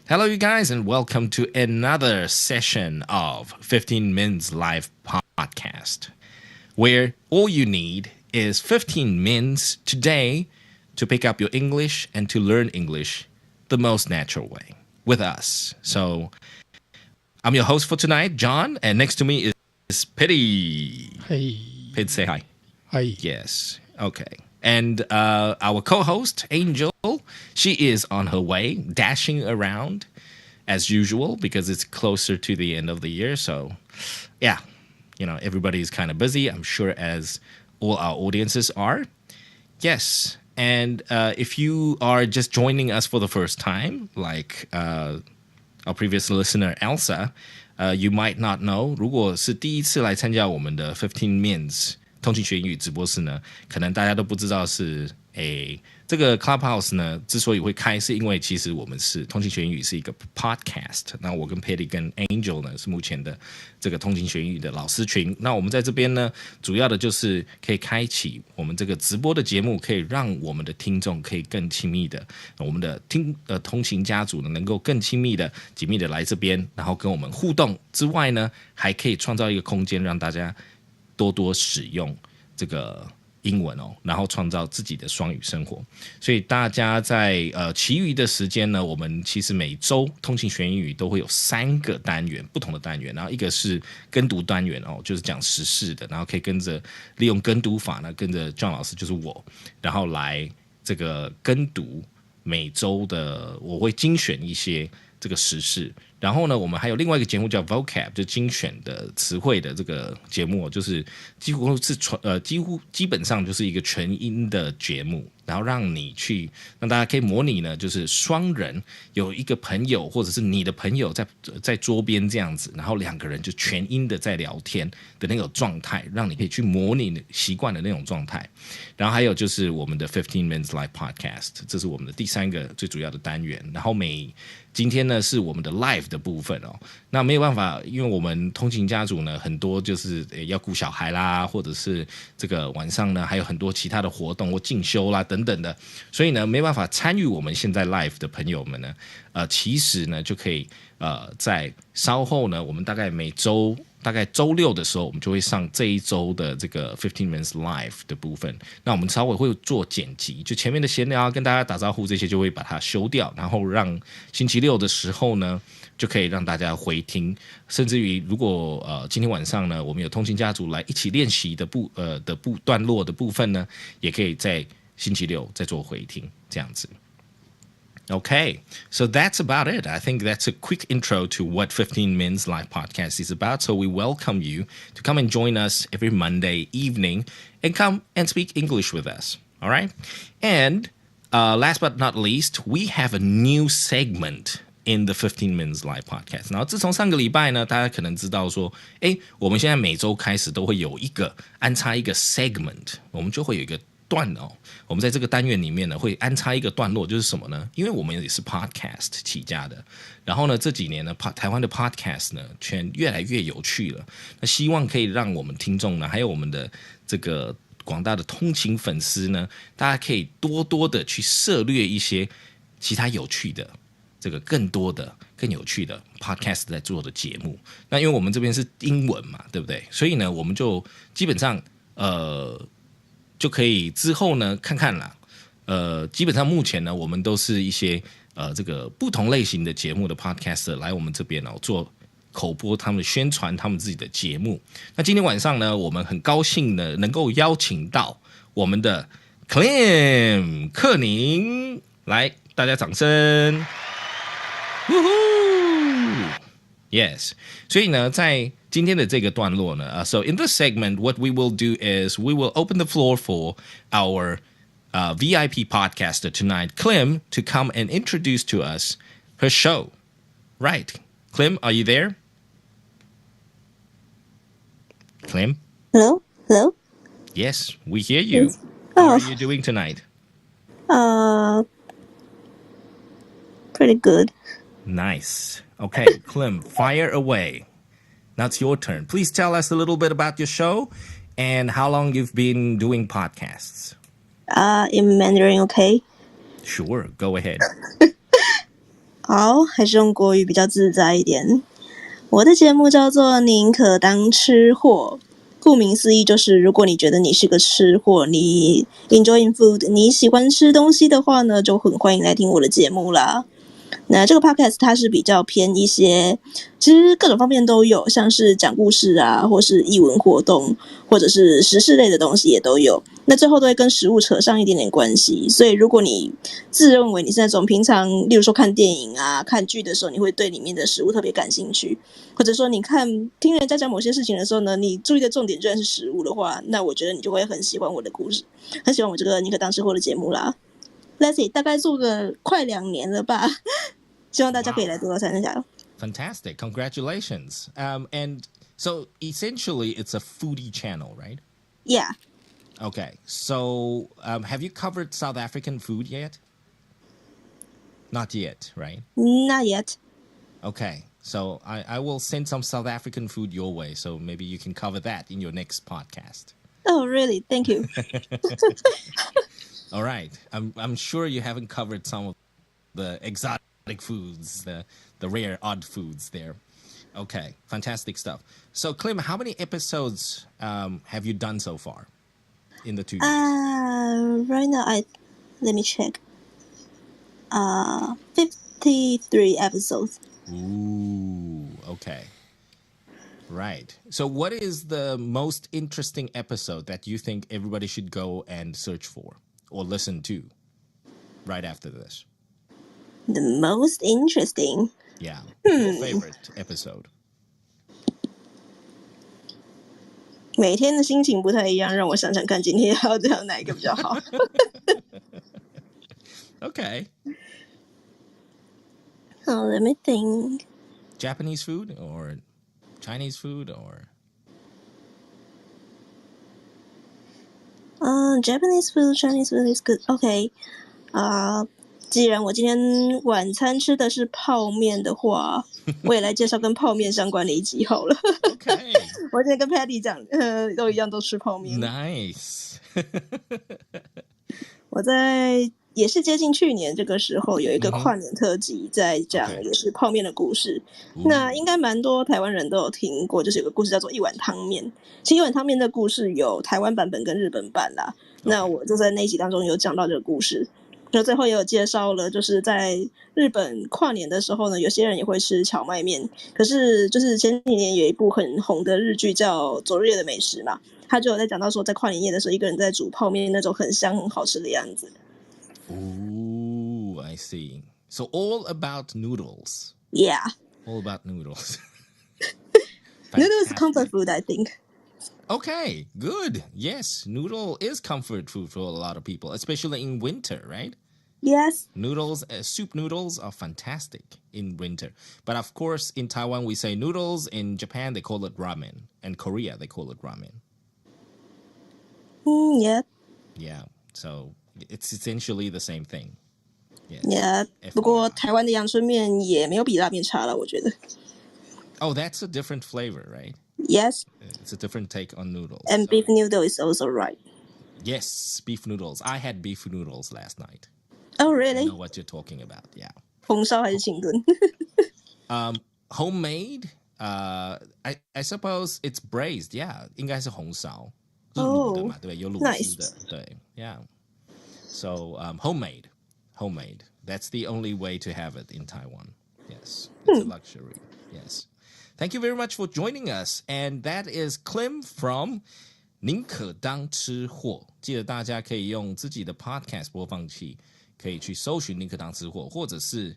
Hello, you guys, and welcome to another session of 15 Minutes Live Podcast, where all you need is 15 minutes today to pick up your English and to learn English the most natural way with us. So, I'm your host for tonight, John, and next to me is Pitty. Hey. Pitty, say hi. Hi. Yes. Okay. And our co-host, Angel, she is on her way, dashing around as usual because it's closer to the end of the year. So, yeah, everybody's kind of busy, I'm sure, as all our audiences are. Yes. And if you are just joining us for the first time, like our previous listener, Elsa, you might not know, 如果是第一次来参加我们的15 Minutes通勤学英语直播室呢，可能大家都不知道是这个 Clubhouse 呢之所以会开，是因为其实我们是通勤学英语是一个 podcast。那我跟 Patty 跟 Angel 呢是目前的这个通勤学英语的老师群。那我们在这边呢，主要的就是可以开启我们这个直播的节目，可以让我们的听众可以更亲密的，我们的通勤家族呢能够更亲密的、紧密的来这边，然后跟我们互动之外呢，还可以创造一个空间让大家多多使用这个英文哦，然后创造自己的双语生活。所以大家在其余的时间呢，我们其实每周通勤学英语都会有3个单元，不同的单元。然后一个是跟读单元哦，就是讲时事的，然后可以利用跟读法呢，跟着 John 老师就是我，然后来这个跟读每周的，我会精选一些这个时事。然后呢，我们还有另外一个节目叫 Vocab， 就精选的词汇的这个节目，就是基本上就是一个全英的节目，然后让大家可以模拟呢，就是双人有一个朋友或者是你的朋友在桌边这样子，然后2个人就全英的在聊天的那种状态，让你可以去模拟习惯的那种状态。然后还有就是我们的15 Minutes Live Podcast， 这是我们的第3个最主要的单元。然后今天呢是我们的 live 的部分哦，那没有办法，因为我们通勤家族呢很多就是要顾小孩啦，或者是这个晚上呢还有很多其他的活动或进修啦等等的，所以呢没办法参与我们现在 live 的朋友们呢，其实呢就可以在稍后呢，我们大概周6的时候，我们就会上这一周的这个15 Minutes Live 的部分。那我们稍微会做剪辑，就前面的闲聊跟大家打招呼这些就会把它修掉，然后让星期6的时候呢，就可以让大家回听。甚至于如果今天晚上呢，我们有通勤家族来一起练习的段落的部分呢，也可以在星期6再做回听，这样子。Okay, so that's about it. I think that's a quick intro to what 15 Minutes Live Podcast is about. So we welcome you to come and join us every Monday evening and come and speak English with us. All right? And last but not least, we have a new segment in the 15 Minutes Live Podcast. 然后自从上个礼拜呢，大家可能知道说，我们现在每周开始都会有安插一个 segment， 我们就会有一个我们在这个单元里面呢，会安插一个段落，就是什么呢？因为我们也是 podcast 起家的，然后呢，这几年呢，台湾的 podcast 呢，越来越有趣了。那希望可以让我们听众呢，还有我们的这个广大的通勤粉丝呢，大家可以多多的去涉猎一些其他有趣的、这个更多的、更有趣的 podcast 在做的节目。那因为我们这边是英文嘛，对不对？所以呢，我们就基本上就可以之后呢看看啦，基本上目前呢，我们都是一些这个不同类型的节目的 podcaster 来我们这边做口播，他们宣传他们自己的节目。那今天晚上呢，我们很高兴呢能够邀请到我们的 Clem 克宁来，大家掌声。Yes， 所以呢，在今天的这个段落呢，so in this segment, what we will do is we will open the floor for our VIP podcaster tonight, Clem, to come and introduce to us her show. Right, Clem, are you there? Clem? Hello? Yes, we hear you. Yes. How are you doing tonight? Pretty good. Nice. Okay, Clem, fire away. Now it's your turn. Please tell us a little bit about your show and how long you've been doing podcasts. In Mandarin, okay? Sure, go ahead. 好，还是用国语比较自在一点。我的节目叫做宁可当吃货，顾名思义就是如果你觉得你是个吃货，你 enjoying food， 你喜欢吃东西的话呢，就很欢迎来听我的节目啦。那这个 podcast 它是比较偏一些，其实各种方面都有，像是讲故事啊，或是艺文活动，或者是时事类的东西也都有。那最后都会跟食物扯上一点点关系，所以如果你自认为你是那种平常，例如说看电影啊、看剧的时候，你会对里面的食物特别感兴趣，或者说你听人家讲某些事情的时候呢，你注意的重点居然是食物的话，那我觉得你就会很喜欢我的故事，很喜欢我这个你可当吃货的节目啦。Leslie 大概做个快2年了吧，希望大家可以来多多参加。Fantastic. Congratulations. And so essentially it's a foodie channel, right? Yeah. Okay. So have you covered South African food yet? Not yet, right? Not yet. Okay. So I will send some South African food your way. So maybe you can cover that in your next podcast. Oh, really? Thank you. All right. I'm sure you haven't covered some of the exotic foods, the rare odd foods there. Okay, fantastic stuff. So, Clem, how many episodes have you done so far in the 2 years? Right now, let me check. 53 episodes. Ooh, okay. Right. So, what is the most interesting episode that you think everybody should go and search for or listen to right after this? The most interesting. Yeah. Your favorite episode. 每天的心情不太一样，让我想想看今天要讲哪一个比较好。Okay. Oh, let me think. Japanese food or Chinese food or Japanese food, Chinese food is good. Okay. 既然我今天晚餐吃的是泡面的话，我也来介绍跟泡面相关的一集好了。Okay. 我今天跟 Patty 讲，都一样，都吃泡面。Nice. 我也是接近去年这个时候有一个跨年特辑，在讲也是泡面的故事。那应该蛮多台湾人都有听过，就是有个故事叫做一碗汤面。其实一碗汤面的故事有台湾版本跟日本版啦。那我就在那一集当中有讲到这个故事。那最后也有介绍了，就是在日本跨年的时候呢，有些人也会吃荞麦面。可是就是前几年有一部很红的日剧叫《昨日夜的美食》嘛，他就有在讲到说，在跨年夜的时候，一个人在煮泡面那种很香很好吃的样子。Ooh, I see. So all about noodles. Yeah. All about noodles. Noodles comfort food, I think. Okay, good. Yes, noodle is comfort food for a lot of people, especially in winter, right? Yes. Noodles, soup noodles are fantastic in winter. But of course, in Taiwan, we say noodles. In Japan, they call it ramen. And Korea, they call it ramen. Yeah. Yeah, so it's essentially the same thing. Yes. Yeah. 不过台湾的阳春面也没有比拉面差了，我觉得。Oh, that's a different flavor, right? Yes. It's a different take on noodles. And beef noodle is also right. Yes, beef noodles. I had beef noodles last night. Oh, really? I know what you're talking about. Yeah. 红烧还是清炖？ Homemade. I suppose it's braised. Yeah, 应该是红烧，是卤的嘛，对不对？有卤汁的，对 ，Yeah. So homemade. That's the only way to have it in Taiwan. Yes, it's a luxury. Yes. Thank you very much for joining us. And that is Clem from 宁可当吃货。记得大家可以用自己的 podcast 播放器，可以去搜寻宁可当吃货，或者是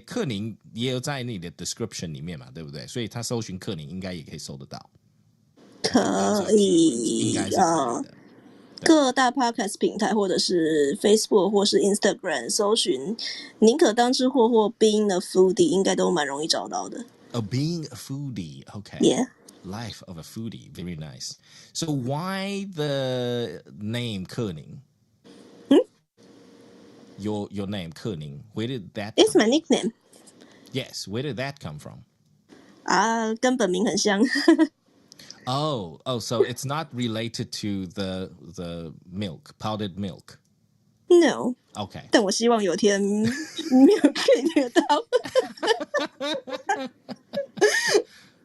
克宁也有在你的 description 里面嘛，对不对？所以他搜寻克宁应该也可以搜得到。可以，应该是可以的。各大 podcast 平台或者是 Facebook 或是 Instagram 搜寻宁可当吃货或 Being a Foodie 应该都蛮容易找到的。Being a foodie, okay. Yeah. Life of a foodie, very nice. So why the name 克宁? Your name 克宁, where did that? It's my nickname. Yes, where did that come from? 跟本名很像。Oh, so it's not related to the milk, powdered milk. No. Okay. 但我希望有天没有可以听得到。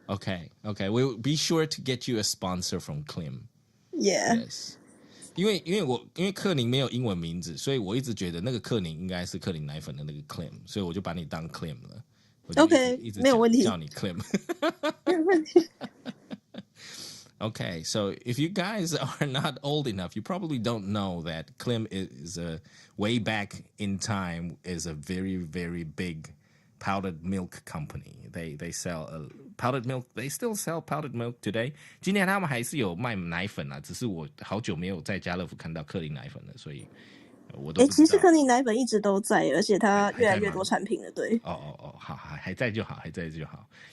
Okay. We'll be sure to get you a sponsor from Klim. Yeah. Yes. 因为克宁没有英文名字，所以我一直觉得那个克宁应该是克宁奶粉的那个 Klim， 所以我就把你当 Klim 了。我就一直没有问题，叫你 Klim。没有问题。Okay, so if you guys are not old enough, you probably don't know that Klim is a way back in time is a very very big powdered milk company. They sell powdered milk. They still sell powdered milk today. 今年他们还是有卖奶粉啊，只是我好久没有在家乐福看到克林奶粉了，所以我都不知道。其实克林奶粉一直都在，而且它越来越多产品了，对。好，还在就好，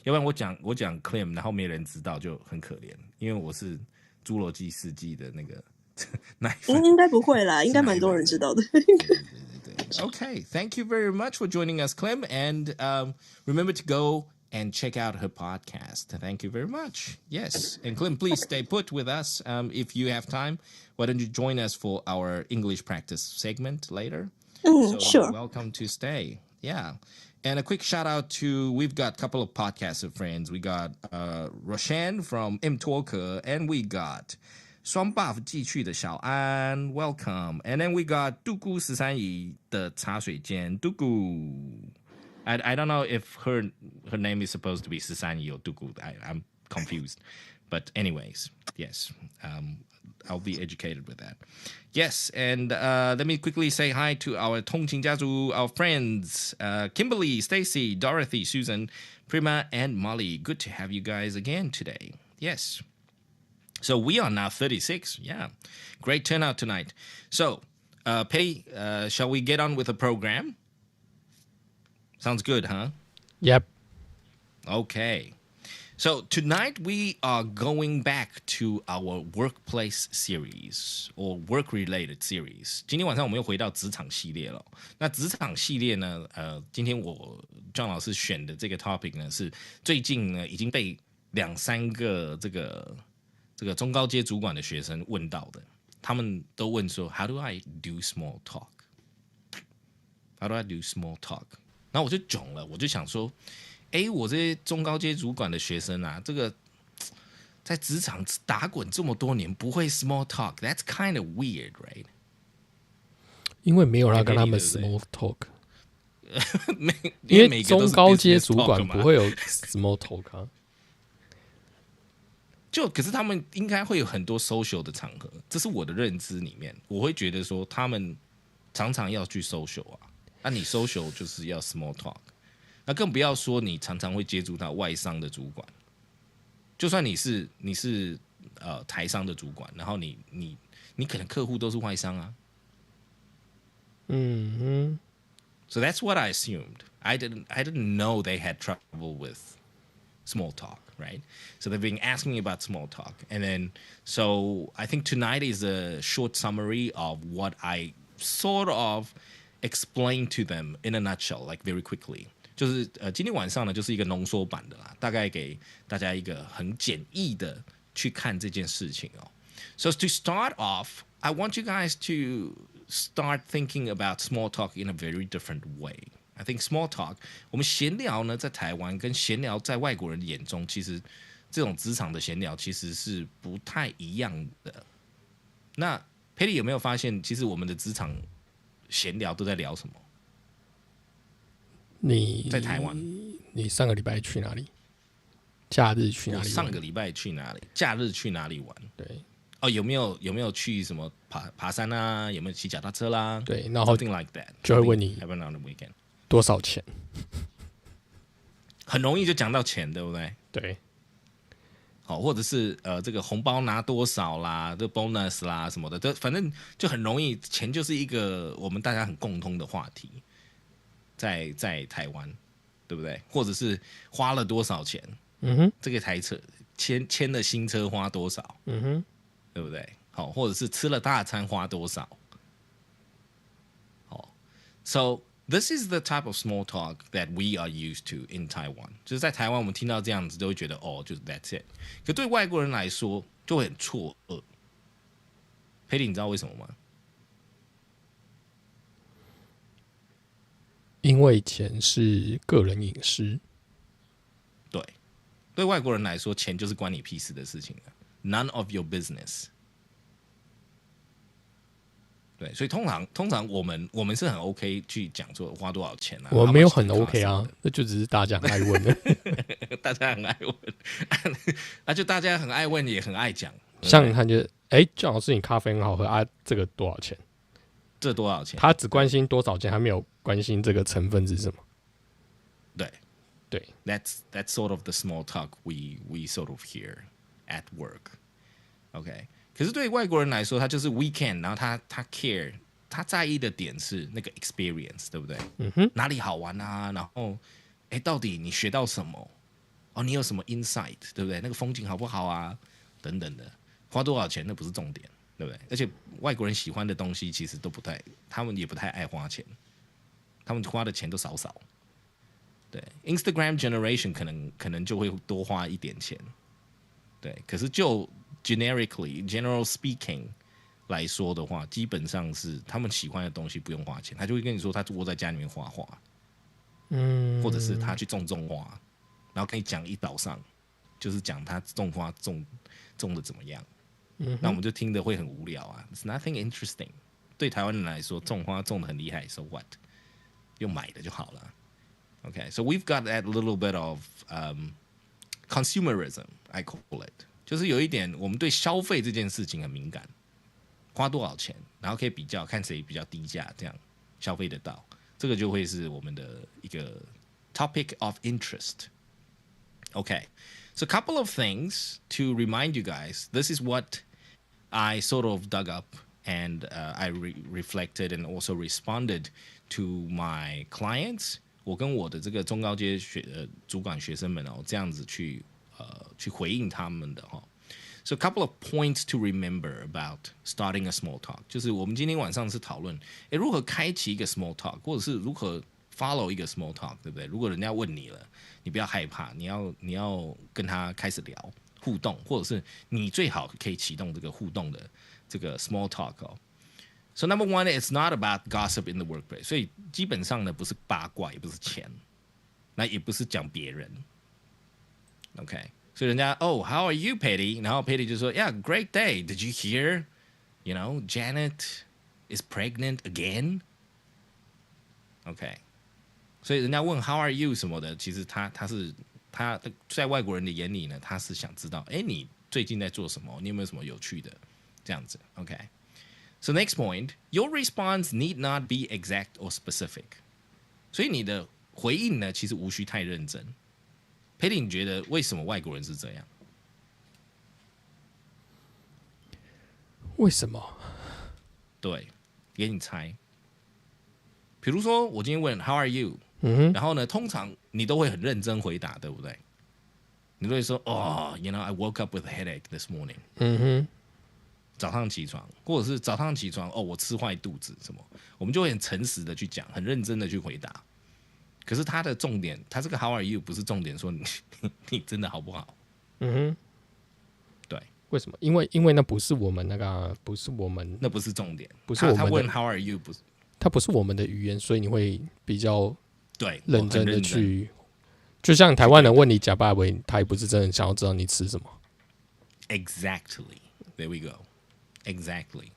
要不然我讲 Klim， 然后没人知道就很可怜，因为我是侏罗纪世纪的那个奶粉。应该不会啦，应该蛮多人知道的。Okay, thank you very much for joining us, Klim, and remember to go and check out her podcast. Thank you very much. Yes, and Klim, please stay put with us. If you have time, why don't you join us for our English practice segment later? Sure. You're welcome to stay. Yeah. And a quick shout out to, we've got a couple of podcaster friends. We got Roshan from M Talker, and we got 双 buff 寄去的小安 welcome. And then we got 杜姑13姨的茶水间杜姑. I don't know if her name is supposed to be 13姨 or 杜姑. I'm confused. But anyways, yes. I'll be educated with that. Yes, and let me quickly say hi to our 通勤家族, our friends, Kimberly, Stacy, Dorothy, Susan, Prima, and Molly. Good to have you guys again today. Yes. So we are now 36. Yeah. Great turnout tonight. So, Petty, shall we get on with the program? Sounds good, huh? Yep. Okay. So tonight we are going back to our workplace series or work-related series. 今天晚上我们又回到职场系列了。那职场系列呢，今天我 John 老师选的这个 topic 呢，是最近呢已经被2-3个这个中高阶主管的学生问到的。他们都问说 How do I do small talk? How do I do small talk? 然后我就囧了，我就想说。我这些中高阶主管的学生啊，这个在职场打滚这么多年，不会 small talk， that's kind of weird, right? 因为没有人跟他们 small talk， 因为中高阶主管不会有 small talk 啊。可是他们应该会有很多 social 的场合，这是我的认知里面，我会觉得说他们常常要去 social 啊，那你 social 就是要 small talk。那更不要说你常常会接触到外商的主管，就算你是台商的主管，然后你可能客户都是外商啊。So that's what I assumed. I didn't know they had trouble with small talk, right? So they've been asking me about small talk, and then so I think tonight is a short summary of what I sort of explained to them in a nutshell, like very quickly. 就是今天晚上呢，就是一个浓缩版的啦，大概给大家一个很简易的去看这件事情哦。So to start off, I want you guys to start thinking about small talk in a very different way. I think small talk， 我们闲聊呢，在台湾跟闲聊在外国人眼中，其实这种职场的闲聊其实是不太一样的。那 Patty 有没有发现，其实我们的职场闲聊都在聊什么？你在台湾，你上个礼拜去哪里？假日去哪里玩？上个礼拜去哪里？假日去哪里玩？对，有没有去什么爬山啊？有没有骑脚踏车啦？对，然后 something like that 就会问你 happen on the weekend 多少钱？很容易就讲到钱，对不对？对，好，或者是这个红包拿多少啦，这 bonus 啦什么的，反正就很容易，钱就是一个我们大家很共通的话题。在台湾，对不对？或者是花了多少钱？这个台车签了新车花多少？对不对？好，或者是吃了大餐花多少？好 ，So this is the type of small talk that we are used to in Taiwan。就是在台湾，我们听到这样子都会觉得就是 that's it。可对外国人来说，就会很错愕。佩蒂，你知道为什么吗？因为钱是个人隐私。对，对外国人来说，钱就是关你屁事的事情了 ，none of your business。对，所以通常我们是很 OK 去讲说花多少钱啊，我们没有很 OK 啊，那就只是大家很爱问的。大家很爱问，就大家很爱问，也很爱讲。像他就郑老师你咖啡很好喝啊，这个多少钱？这多少钱？他只关心多少钱，他没有关心这个成分是什么。对 ，that's sort of the small talk we sort of hear at work。OK， 可是对外国人来说，他就是 weekend， 然后他 care， 他在意的点是那个 experience， 对不对？哪里好玩啊？然后，到底你学到什么？哦，你有什么 insight， 对不对？那个风景好不好啊？等等的，花多少钱那不是重点，对不对？而且外国人喜欢的东西其实都不太，他们也不太爱花钱，他们花的钱都少少。对 ，Instagram generation 可能就会多花一点钱，对。可是就 general speaking 来说的话，基本上是他们喜欢的东西不用花钱，他就会跟你说他窝在家里面画画，或者是他去种花，然后跟你讲一早上，就是讲他种花种的怎么样，那我们就听得会很无聊啊。It's nothing interesting。对台湾人来说，种花种得很厉害 ，so what？ 用买的就好了。Okay, so we've got that little bit of consumerism, I call it， 就是有一点我们对消费这件事情很敏感，花多少钱，然后可以比较看谁比较低价，这样消费得到，这个就会是我们的一个 topic of interest. Okay, so a couple of things to remind you guys. This is what I sort of dug up and I reflected and also responded to my clients.我跟我的这个中高阶主管学生们这样子去回应他们的So a couple of points to remember about starting a small talk， 就是我们今天晚上是讨论如何开启一个 small talk， 或者是如何 follow 一个 small talk， 对不对？如果人家问你了，你不要害怕，你要跟他开始聊互动，或者是你最好可以启动这个互动的这个 small talk So number one, it's not about gossip in the workplace. 所以基本上呢，不是八卦，也不是钱，那也不是讲别人。OK， 所以人家how are you, Patty？ 然后 Patty 就说 Yeah, great day. Did you hear? You know, Janet is pregnant again. OK， 所以人家问 How are you 什么的，其实他在外国人的眼里呢，他是想知道，你最近在做什么？你有没有什么有趣的？这样子 OK。So next point, your response need not be exact or specific. 所以你的回应呢，其实无需太认真。Patty， 你觉得为什么外国人是这样？为什么？对，给你猜。比如说，我今天问 How are you？然后呢，通常你都会很认真回答，对不对？你都会说you know, I woke up with a headache this morning。早上起床，或者是早上起床我吃坏肚子什么，我们就会很诚实的去讲，很认真的去回答。可是他的重点，他这个 How are you 不是重点，说你真的好不好？对，为什么？因为那不是我们不是我们，那不是重点，不是我们他问 How are you 不是，它不是我们的语言，所以你会比较对认真的去，就像台湾人问你假爸爸，他也不是真的想要知道你吃什么。Exactly, there we go.Exactly，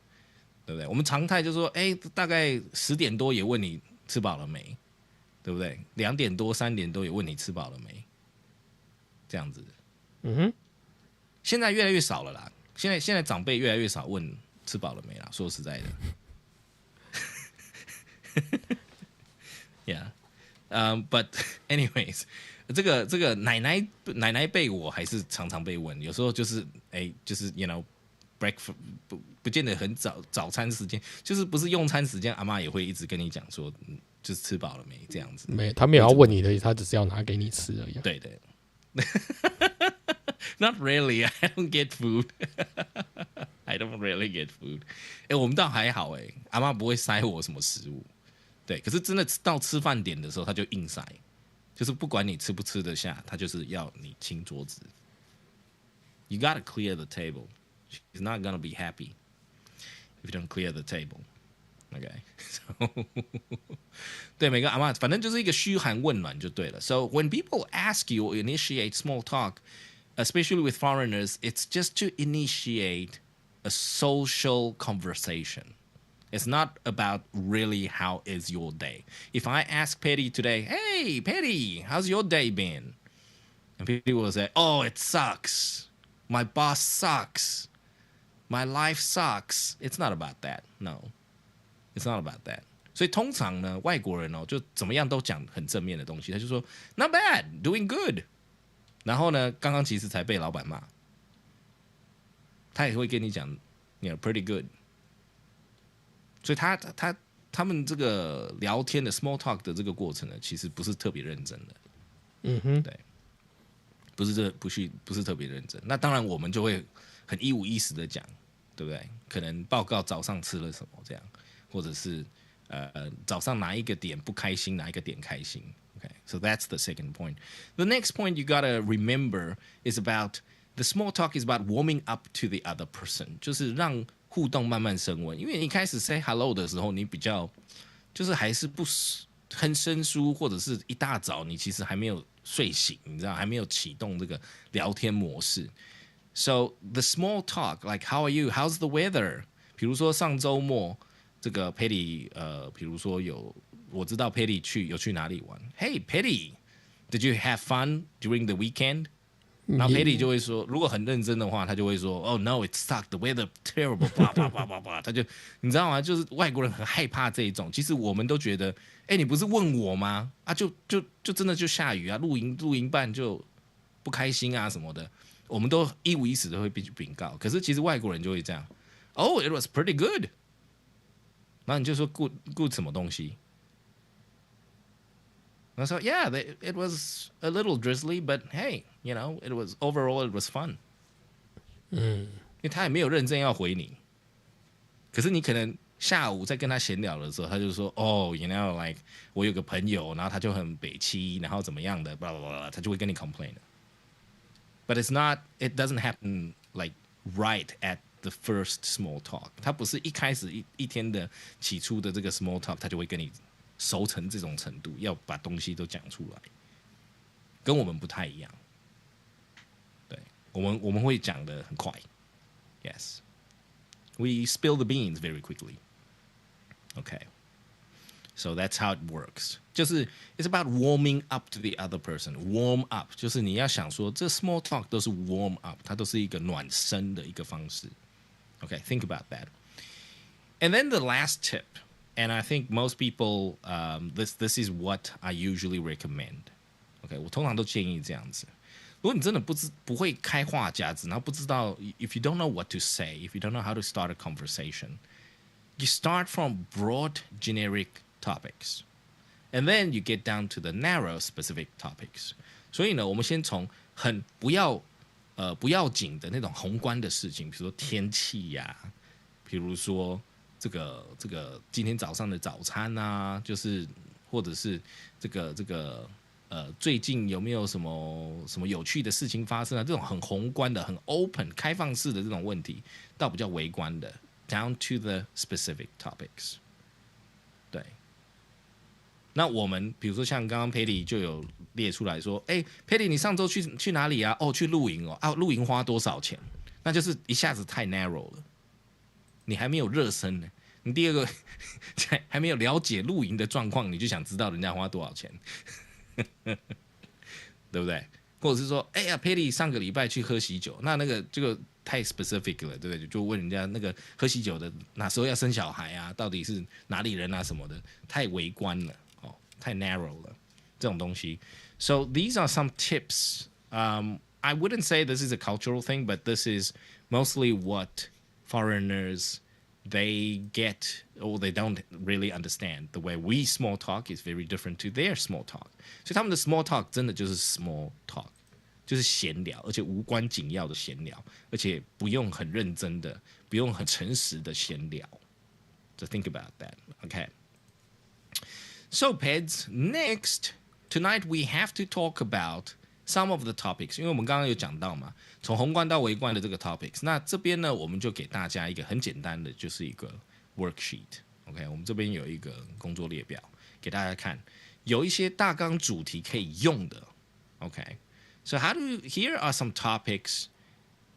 对不对？我们常态就说，大概10点多也问你吃饱了没，对不对？2点多、3点多也问你吃饱了没，这样子。现在越来越少了啦。现在长辈越来越少问吃饱了没啦。说实在的，Yeah，but anyways， 这个奶奶辈我还是常常被问，有时候就是就是 you know。breakfast 不见得很早餐时间，就是不是用餐时间，阿嬷也会一直跟你讲说，就是吃饱了没这样子。他没有要问你的，他只是要拿给你吃而已。对对，Not really, I don't get food. I don't really get food. 我们倒还好阿嬷不会塞我什么食物。对，可是真的到吃饭点的时候，他就硬塞，就是不管你吃不吃得下，他就是要你清桌子。You gotta clear the table.She's not gonna be happy if you don't clear the table. OK， 对每个阿嬷，反正就是一个嘘寒问暖就对了。So when people ask you or initiate small talk, especially with foreigners, it's just to initiate a social conversation. It's not about really how is your day. If I ask Petty today, hey Petty, how's your day been? And Petty will say, oh, it sucks. My boss sucks. My life sucks. It's not about that. No, it's not about that. 所以通常呢，外国人就怎么样都讲很正面的东西，他就说 not bad, doing good。然后呢，刚刚其实才被老板骂，他也会跟你讲pretty good。所以他们这个聊天的 small talk 的这个过程呢，其实不是特别认真的。对，不是特别认真。那当然我们就会很一五一十的讲，对不对？可能报告早上吃了什么这样，或者是早上哪一个点不开心，哪一个点开心。Okay, so that's the second point. The next point you gotta remember is about the small talk is about warming up to the other person， 就是让互动慢慢升温。因为你一开始 say hello 的时候，你比较就是还是不很生疏，或者是一大早你其实还没有睡醒，你知道还没有启动这个聊天模式。So the small talk like how are you? How's the weather? 比如说上周末这个 Petty 比如说我知道 Petty 有去哪里玩。Hey Petty, did you have fun during the weekend? 然后 Petty 就会说，如果很认真的话，他就会说 ，Oh no, it sucked, the weather terrible, blah blah blah blah blah。他就你知道吗？就是外国人很害怕这一种。其实我们都觉得，哎，你不是问我吗？啊，就真的就下雨啊，露营办就不开心啊什么的，我们都一五一十的会被禀告。可是其实外国人就会这样 ，Oh, it was pretty good。然后你就说 good 什么东西？然后说 Yeah, it was a little drizzly, but hey, you know, it was overall it was fun。因为他也没有认真要回你，可是你可能下午在跟他闲聊的时候，他就说哦 you know, like 我有个朋友，然后他就很北七，然后怎么样的，blah blah blah，他就会跟你 complain。But it's not, it doesn't happen like right at the first small talk。他不是一开始一天的起初的这个 small talk，他就会跟你熟成这种程度，要把东西都讲出来，跟我们不太一样。对，我们会讲得很快。Yes, we spill the beans very quickly. Okay, so that's how it works. 就是 it's about warming up to the other person. Warm up 就是你要想说，这 small talk 都是 warm up， 它都是一个暖身的一个方式。Okay, think about that. And then the last tip.And I think most people, this is what I usually recommend. OK， 我通常都建议这样子。如果你真的不会开话匣子，然后不知道 if you don't know what to say, if you don't know how to start a conversation, you start from broad generic topics, and then you get down to the narrow specific topics. 所以呢，我们先从很不要紧的那种宏观的事情，比如说天气呀，比如说。这个今天早上的早餐啊，就是或者是这个最近有没有什么有趣的事情发生啊？这种很宏观的、很 open 开放式的这种问题，到比较微观的 down to the specific topics。对，那我们比如说像刚刚 Petty 就有列出来说，哎 ，Petty 你上周去哪里啊？哦，去露营哦，啊，露营花多少钱？那就是一下子太 narrow 了。你还没有热身呢，你第二个还没有了解露营的状况，你就想知道人家花多少钱，对不对？或者是说，哎呀 ，Petty 上个礼拜去喝喜酒，那个这个太 specific 了，对不对？就问人家那个喝喜酒的哪时候要生小孩啊，到底是哪里人啊什么的，太微观了，哦，太 narrow 了，这种东西。So these are some tips. I wouldn't say this is a cultural thing, but this is mostly what foreigners they get or they don't really understand. The way we small talk is very different to their small talk. 所以他们的 small talk 真的就是 small talk， 就是闲聊，而且无关紧要的闲聊，而且不用很认真的，不用很诚实的闲聊。So think about that, okay? So Peds, next, tonight we have to talk about some of the topics， 因为我们刚刚有讲到嘛，从宏观到微观的这个 topics。那这边呢，我们就给大家一个很简单的，就是一个 worksheet。OK， 我们这边有一个工作列表给大家看，有一些大纲主题可以用的。OK，so here are some topics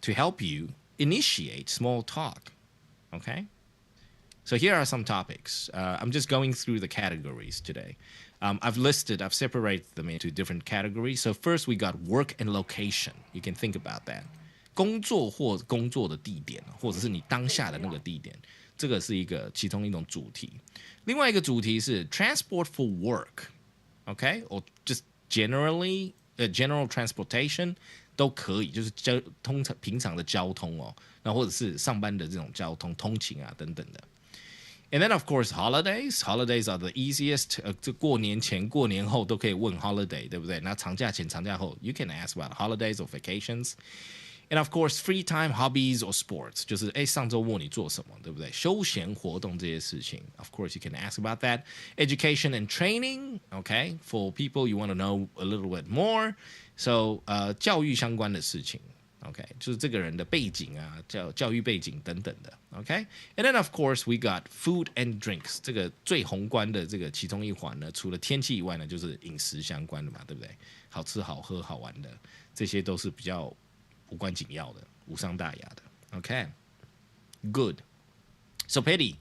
to help you initiate small talk. Okay，so here are some topics. I'm just going through the categories today. I've separated them into different categories. So first we got work and location. You can think about that. 工作或工作的地点，或者是你当下的那个地点，这个是其中一种主题。另外一个主题是 transport for work. Or just general transportation 都可以，就是平常的交通哦，那或者是上班的这种交通、通勤啊等等的。And then, of course, holidays. Holidays are the easiest. 这过年前、过年后都可以问 holiday， 对不对？那长假前、长假后 ，you can ask about holidays or vacations. And of course, free time, hobbies or sports. 就是上周末你做什么，对不对？休闲活动这些事情 ，of course, you can ask about that. Education and training. Okay, for people you want to know a little bit more. So, 教育相关的事情。OK， 就是这个人的背景啊，教育背景等等的。OK，and then of course we got food and drinks， 这个最宏观的这个其中一环呢，除了天气以外呢，就是饮食相关的嘛，对不对？好吃好喝好玩的，这些都是比较无关紧要的，无伤大雅的。OK，good. So Petty,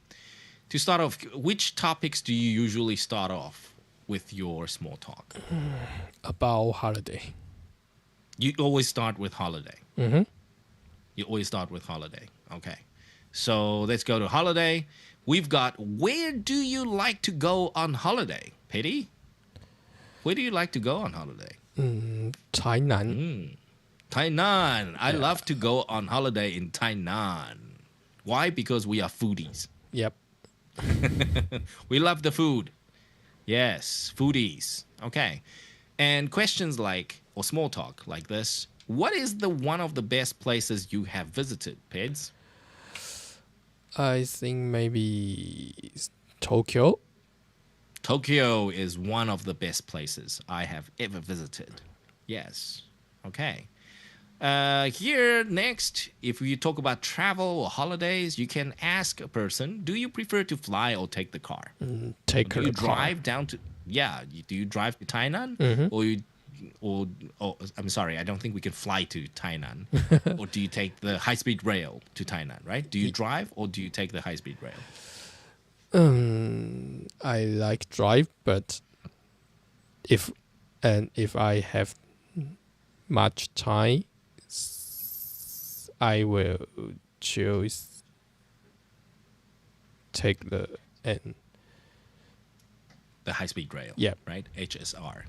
to start off, which topics do you usually start off with your small talk? About holiday. You always start with holiday. Mm-hmm. You always start with holiday. Okay. So let's go to holiday. We've got where do you like to go on holiday? Petty? Where do you like to go on holiday? Tainan. Tainan. I love to go on holiday in Tainan. Why? Because we are foodies. Yep. We love the food. Yes, foodies. Okay. And questions like, or small talk like this. What is one of the best places you have visited, Peds? I think maybe Tokyo. Tokyo is one of the best places I have ever visited. Yes. Okay. Here, next, if you talk about travel or holidays, you can ask a person, do you prefer to fly or take the car? Take do the you car. drive down to... Yeah, do you drive to Tainan? Or I'm sorry, I don't think we can fly to Tainan. Or do you take the high-speed rail to Tainan, right? Do you drive or do you take the high-speed rail? I like drive, but if I have much time, I will choose take the high-speed rail. Yeah. Right? HSR.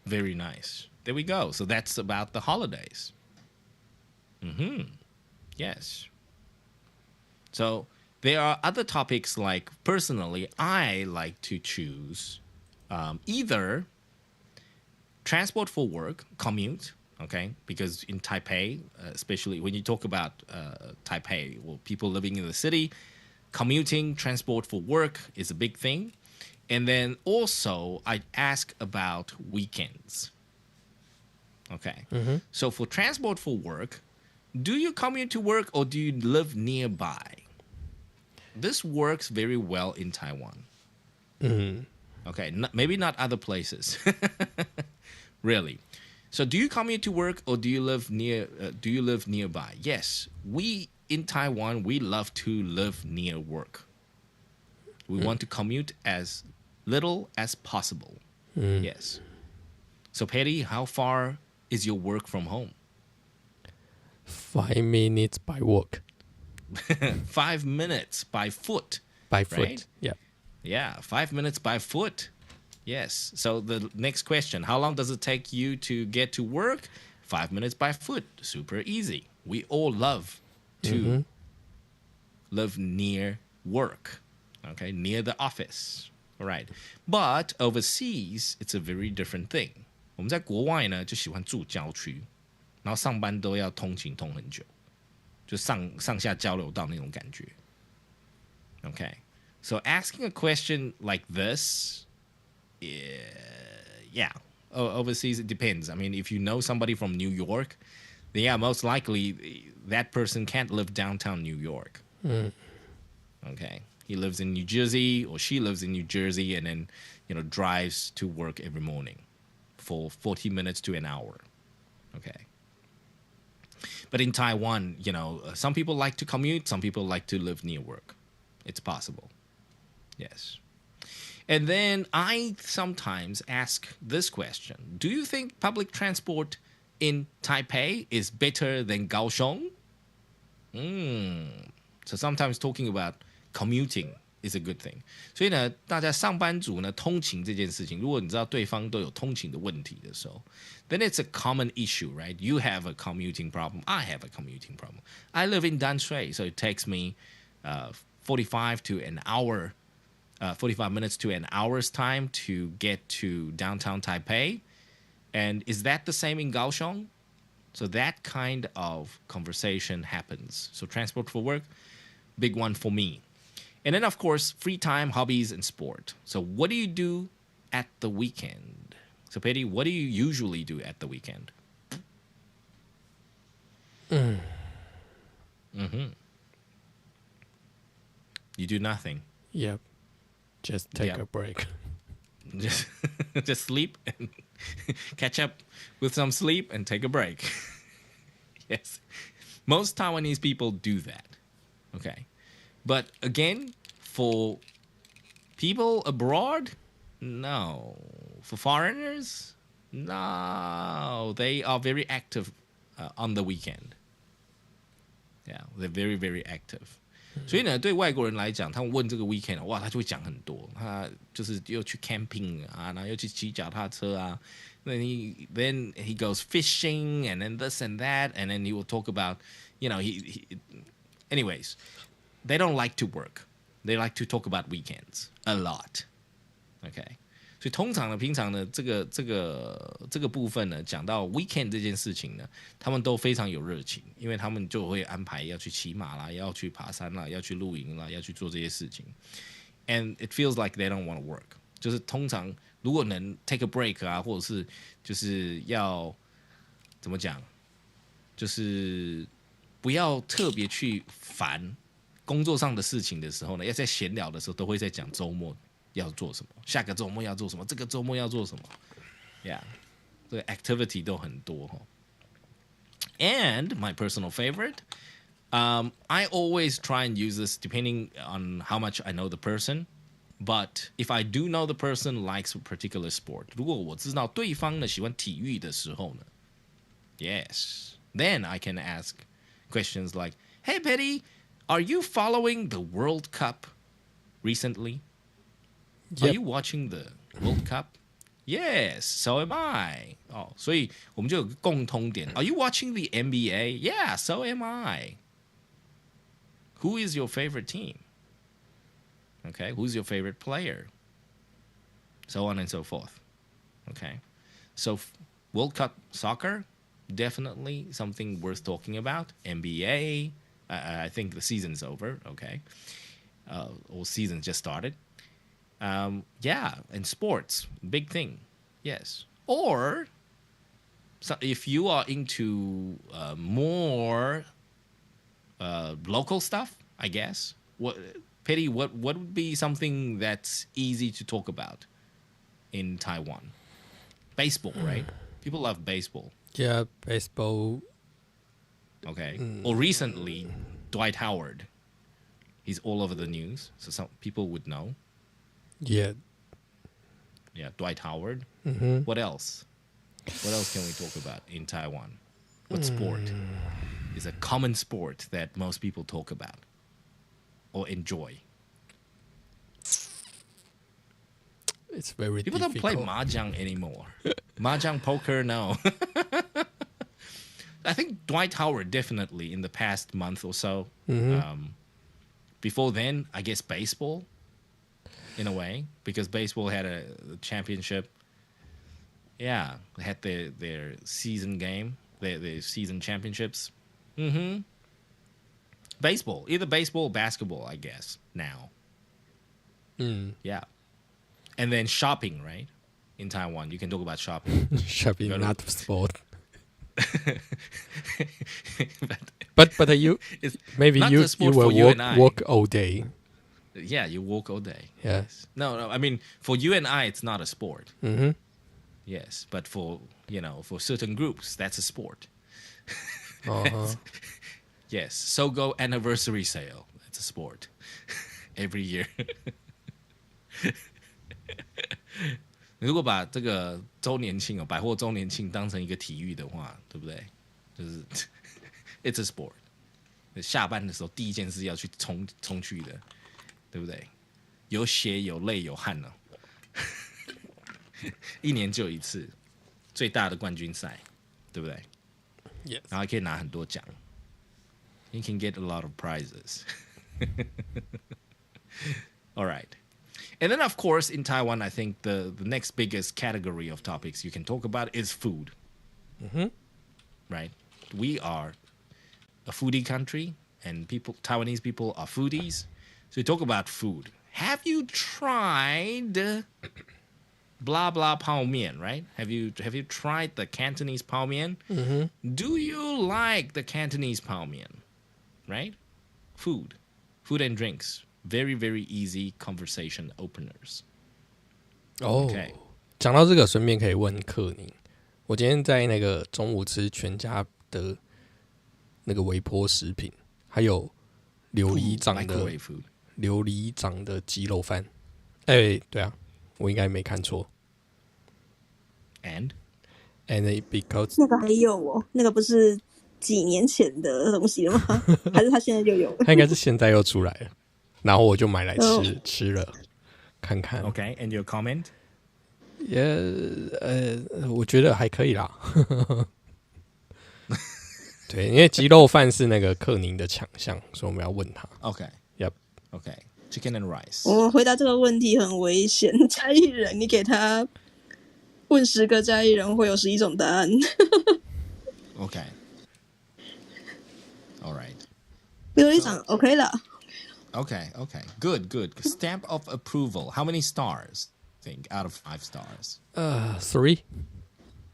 Very nice. There we go. So that's about the holidays. Yes. So there are other topics like, personally, I like to choose either transport for work, commute, okay? Because in Taipei, especially when you talk about Taipei or people living in the city, commuting, transport for work is a big thing. And then also, I ask about weekends. Okay. So for transport for work, do you commute to work or do you live nearby? This works very well in Taiwan. Okay. Maybe not other places. Really. So do you commute to work or do you live nearby? Yes. We in Taiwan, we love to live near work. We want to commute as little as possible. Yes. So, Petty, how far is your work from home? 5 minutes by walk. 5 minutes by foot. By foot. Right? Yeah. Yeah, 5 minutes by foot. Yes. So the next question, how long does it take you to get to work? 5 minutes by foot. Super easy. We all love to live near work. Okay, near the office. All right. But overseas, it's a very different thing. 我们在国外呢，就喜欢住郊区，然后上班都要通勤通很久，就上下交流道那种感觉。Okay. So asking a question like this, yeah. Overseas, it depends. I mean, if you know somebody from New York, then yeah, most likely that person can't live downtown New York. Okay. He lives in New Jersey, or she lives in New Jersey, and then drives to work every morning for 40 minutes to an hour. Okay. But in Taiwan, some people like to commute, some people like to live near work. It's possible. Yes. And then I sometimes ask this question. Do you think public transport in Taipei is better than Kaohsiung? So sometimes talking about commuting is a good thing. 所以呢，大家上班族呢，通勤这件事情，如果你知道对方都有通勤的问题的时候 then it's a common issue, right? You have a commuting problem. I have a commuting problem. I live in Danshui, so it takes me 45 to an hour, 45 minutes to an hour's time to get to downtown Taipei. And is that the same in Kaohsiung? So that kind of conversation happens. So transport for work, big one for me. And then, of course, free time, hobbies, and sport. So what do you do at the weekend? So, Petty, what do you usually do at the weekend? You do nothing. Yep. Just take a break. Just sleep and catch up with some sleep and take a break. Yes. Most Taiwanese people do that. Okay. But again, for people abroad, no. For foreigners, no. They are very active on the weekend. Yeah, they're very, very active. 所以呢，对外国人来讲，他们问这个 weekend， 哇，他就会讲很多。他就是又去 camping 啊，然后又去骑脚踏车啊。Then he goes fishing, and then this and that, and then he will talk about, anyways, they don't like to work. They like to talk about weekends a lot. Okay. 所以通常呢，平常呢，这个部分呢，讲到 weekend 这件事情呢，他们都非常有热情，因为他们就会安排要去骑马啦，要去爬山啦，要去露营啦，要去做这些事情。And it feels like they don't want to work. 就是通常如果能 take a break 啊，或者是就是要怎么讲，就是不要特别去烦工作上的事情的时候呢，要在闲聊的时候都会在讲周末要做什么，下个周末要做什么，这个周末要做什么 ，Yeah， 这个 activity 都很多哈。And my personal favorite, I always try and use this depending on how much I know the person. But if I do know the person likes a particular sport, 如果我知道对方呢喜欢体育的时候呢 ，Yes, then I can ask questions like, "Hey, Betty, are you following the World Cup recently?" Yep. Are you watching the World Cup? Yes, so am I. 哦，所以我们就有个共通点。Are you watching the NBA? Yeah, so am I. Who is your favorite team? Okay, who's your favorite player? So on and so forth. Okay, so World Cup soccer, definitely something worth talking about. NBA, I think the season's over. Okay, or season just started. Yeah, and sports, big thing. Yes. Or so if you are into more local stuff, I guess. Petty, what would be something that's easy to talk about in Taiwan? Baseball, right? People love baseball. Yeah, baseball. Okay. Or recently, Dwight Howard. He's all over the news, so some people would know. Yeah. Yeah, Dwight Howard. Mm-hmm. What else? What else can we talk about in Taiwan? What sport is a common sport that most people talk about or enjoy? It's very People difficult. don't play mahjong anymore. Mahjong, poker, no. I think Dwight Howard definitely in the past month or so. Before then, I guess baseball. In a way, because baseball had a championship. Yeah, they had their season game, their season championships. Baseball, either baseball or basketball, I guess, now. Yeah. And then shopping, right? In Taiwan, you can talk about shopping. Shopping, not sport. but you maybe you will walk all day. Yeah, you walk all day. Yeah. Yes. No, I mean, for you and I, it's not a sport. Mm-hmm. Yes, but for certain groups, that's a sport. Uh-huh. Yes, Sogo anniversary sale. That's a sport. Every year. 如果把这个周年庆百货周年庆当成一个体育的话，对不对？就是 it's a sport。下班的时候第一件事要去冲去的，对不对？有血有泪有汗呢、一年就一次，最大的冠军赛，对不对？ Yes. 然后还可以拿很多奖。You can get a lot of prizes. All right. And then, of course, in Taiwan, I think the next biggest category of topics you can talk about is food. Mm-hmm. Right? We are a foodie country, and Taiwanese people are foodies. So we talk about food. Have you tried blah blah pao mian, right? Have you tried the Cantonese pao mian? Mm-hmm. Do you like the Cantonese pao mian? Right? Food and drinks. Very, very easy conversation openers. 哦 Okay. 讲到这个，顺便可以问克宁，我今天在那个中午吃全家的那个微波食品，还有琉璃掌的 Microwave food. 琉璃掌的鸡肉饭。哎，对啊，我应该没看错。And it because 那个还有哦，那个不是几年前的东西了吗？还是他现在就有了？它应该是现在又出来了，然后我就买来吃了，看看。okay, and your comment? 我觉得还可以啦。对，因为鸡肉饭是那个克宁的强项，所以我们要问他。Okay. Yep. Okay. Chicken and rice. 我回答这个问题很危险，嘉义人，你给他问10个嘉义人，会有11种答案。Okay. All right. 琉璃掌 OK 啦。Okay. Good. Stamp of approval. How many stars? Think out of 5 stars. 3.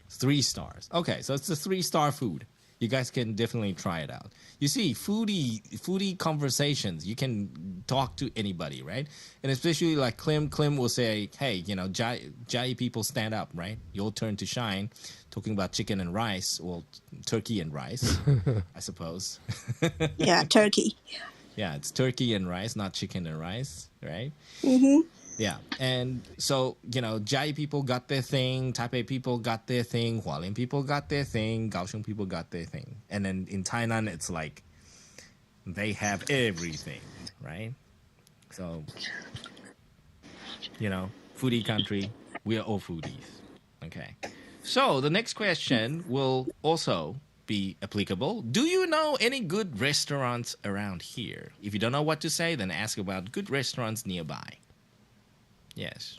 3 stars. Okay, so it's a 3-star food. You guys can definitely try it out. You see, foodie conversations, you can talk to anybody, right? And especially like Clem will say, hey, Jai people stand up, right? Your turn to shine. Talking about chicken and rice, well, turkey and rice, I suppose. Yeah, turkey. Yeah, it's turkey and rice, not chicken and rice, right? Mm-hmm. Yeah, and so, Jai people got their thing, Taipei people got their thing, Hualien people got their thing, Kaohsiung people got their thing. And then in Tainan, it's like they have everything, right? So, foodie country, we are all foodies. Okay. So the next question will also be applicable. Do you know any good restaurants around here? If you don't know what to say, then ask about good restaurants nearby. Yes.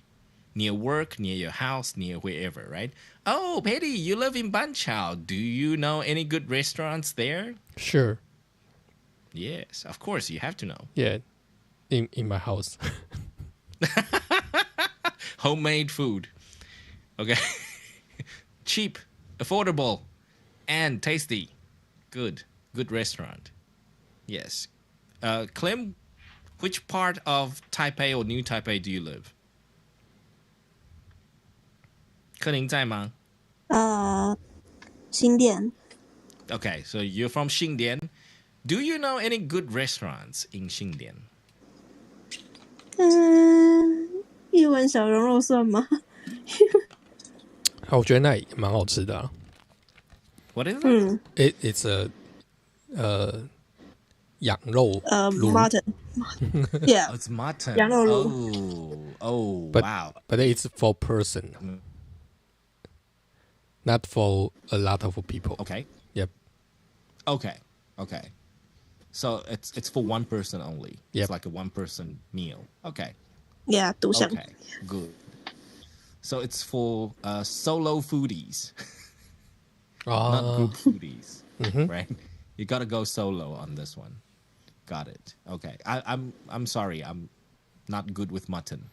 Near work, near your house, near wherever, right? Oh, Petty, you live in Banqiao. Do you know any good restaurants there? Sure. Yes, of course, you have to know. Yeah. In my house. Homemade food. Okay. Cheap, affordable, and tasty. Good restaurant. Yes. Clem, which part of Taipei or New Taipei do you live? 克宁在吗？新店。 Okay, so you're from Xingdian. Do you know any good restaurants in Xingdian? 一碗小笼肉算吗？我觉得那也蛮好吃的啊。What is it? It's a 羊肉炉 mutton. Yeah. Oh, it's mutton. 羊肉炉。Wow. But it's for person. Not for a lot of people. Okay. Yep. Okay. So it's for one person only. Yep. It's like a one-person meal. Okay. Yeah, 独享。 Okay. Good. So it's for solo foodies, not group foodies, right? You gotta go solo on this one. Got it. Okay. I'm sorry. I'm not good with mutton.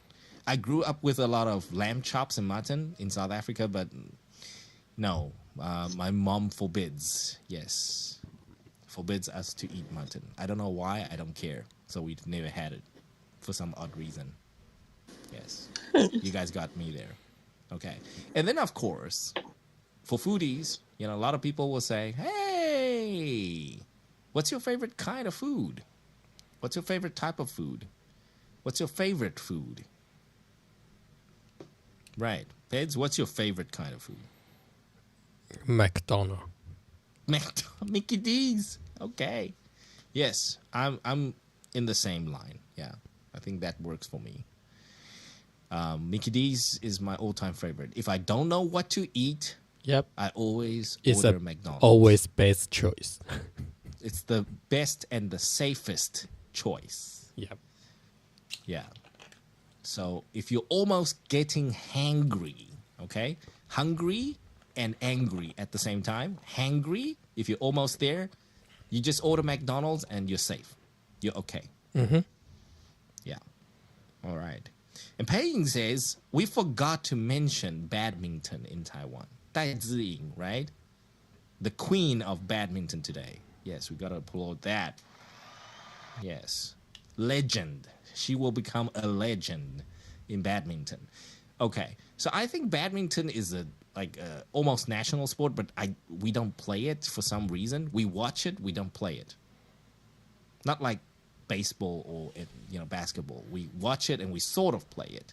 I grew up with a lot of lamb chops and mutton in South Africa, but no, my mom forbids. Yes, forbids us to eat mutton. I don't know why. I don't care. So we've never had it. for some odd reason. Yes, you guys got me there. Okay, and then of course, for foodies, a lot of people will say, "Hey, what's your favorite kind of food? What's your favorite type of food? What's your favorite food?" Right, Peds, what's your favorite kind of food? McDonald. Mickey D's. Okay. Yes, I'm in the same line. Yeah, I think that works for me. Mickey D's is my all-time favorite. If I don't know what to eat, Yep. I always It's order McDonald's. Always best choice. It's the best and the safest choice. Yep. Yeah. So if you're almost getting hangry, okay? Hungry and angry at the same time. Hangry, if you're almost there, you just order McDonald's and you're safe. You're okay. Mm-hmm. Yeah. All right. And Paying says, we forgot to mention badminton in Taiwan. Dai Ziying, right? The queen of badminton today. Yes, we got to applaud that. Yes. Legend. She will become a legend in badminton. Okay. So I think badminton is a almost national sport, but we don't play it for some reason. We watch it, we don't play it. Not like baseball or basketball. We watch it and we sort of play it.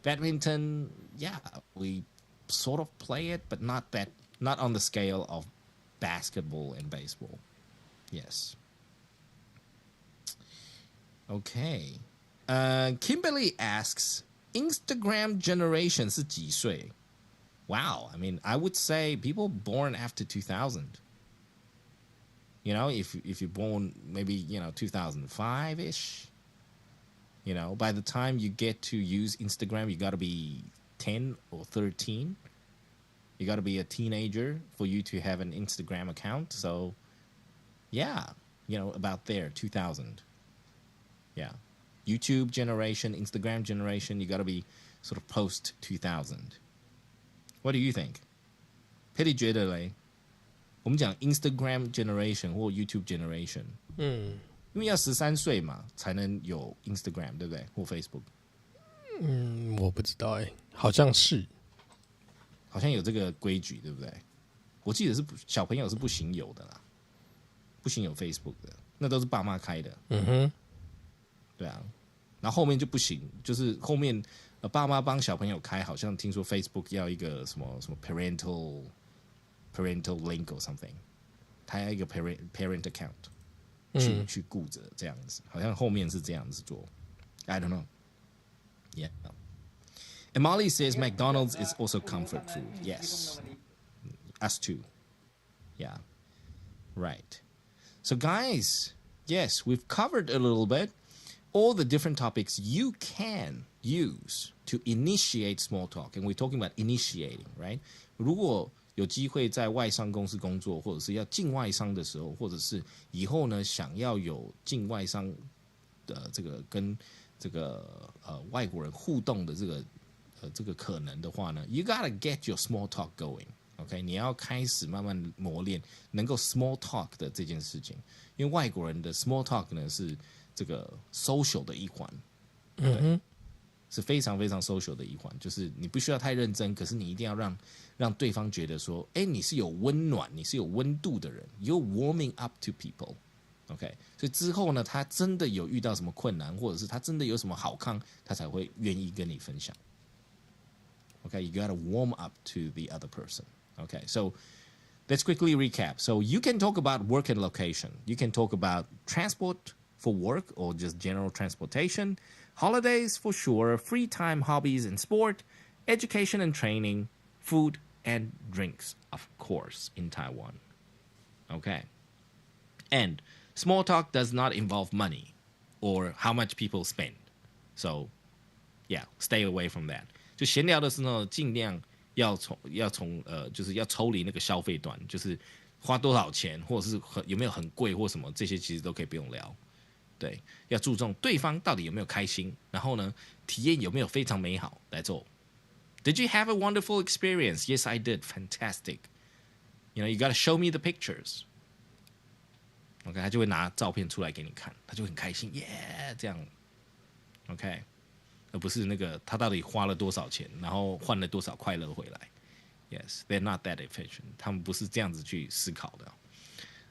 Badminton, yeah, we sort of play it, but not on the scale of basketball and baseball. Yes. Okay. Kimberly asks, Instagram generation 是几岁? Wow, I mean, I would say people born after 2000. If you're born maybe 2005-ish, by the time you get to use Instagram, you got to be 10 or 13. You got to be a teenager for you to have an Instagram account. So, yeah, about there, 2000. Yeah. YouTube generation, Instagram generation, you got to be sort of post 2000. What do you think? Petty 觉得嘞，我们讲 Instagram generation 或 YouTube generation，因为要13岁嘛才能有 Instagram， 对不对？或 Facebook。我不知道好像是，好像有这个规矩，对不对？我记得是小朋友是不行有的啦，不行有 Facebook 的，那都是爸妈开的。嗯哼，对啊，然后后面就不行，就是后面爸妈帮小朋友开，好像听说 Facebook 要一个什么 parental link or something， 他要一个 parent account 去顾着这样子，好像后面是这样子做。I don't know. Yeah. And Molly says McDonald's is also comfort food. Yes. Us too. Yeah. Right. So guys, yes, we've covered a little bit all the different topics you can use to initiate small talk. And we're talking about initiating, right? 如果有机会在外商公司工作，或者是要进外商的时候，或者是以后呢想要有进外商的这个跟这个外国人互动的这个可能的话呢 ，you gotta get your small talk going。OK， 你要开始慢慢磨练能够 small talk 的这件事情，因为外国人的 small talk 呢是这个 social 的一环，对，是非常非常 social 的一环，就是你不需要太认真，可是你一定要让对方觉得说，哎，你是有温暖，你是有温度的人 ，you're warming up to people。OK， 所以之后呢，他真的有遇到什么困难，或者是他真的有什么好康，他才会愿意跟你分享。Okay, you gotta warm up to the other person. Okay, so let's quickly recap. So you can talk about work and location. You can talk about transport for work or just general transportation, holidays for sure, free time, hobbies and sport, education and training, food and drinks, of course, in Taiwan. Okay. And small talk does not involve money or how much people spend. So, yeah, stay away from that. 就闲聊的时候，尽量要从就是要抽离那个消费端，就是花多少钱，或者是有没有很贵或什么，这些其实都可以不用聊。对，要注重对方到底有没有开心，然后呢，体验有没有非常美好。That's all. Did you have a wonderful experience? Yes, I did. Fantastic. You gotta show me the pictures. OK， 他就会拿照片出来给你看，他就很开心，耶，这样。OK， 而不是那个他到底花了多少钱，然后换了多少快乐回来。Yes, they're not that efficient. 他们不是这样子去思考的。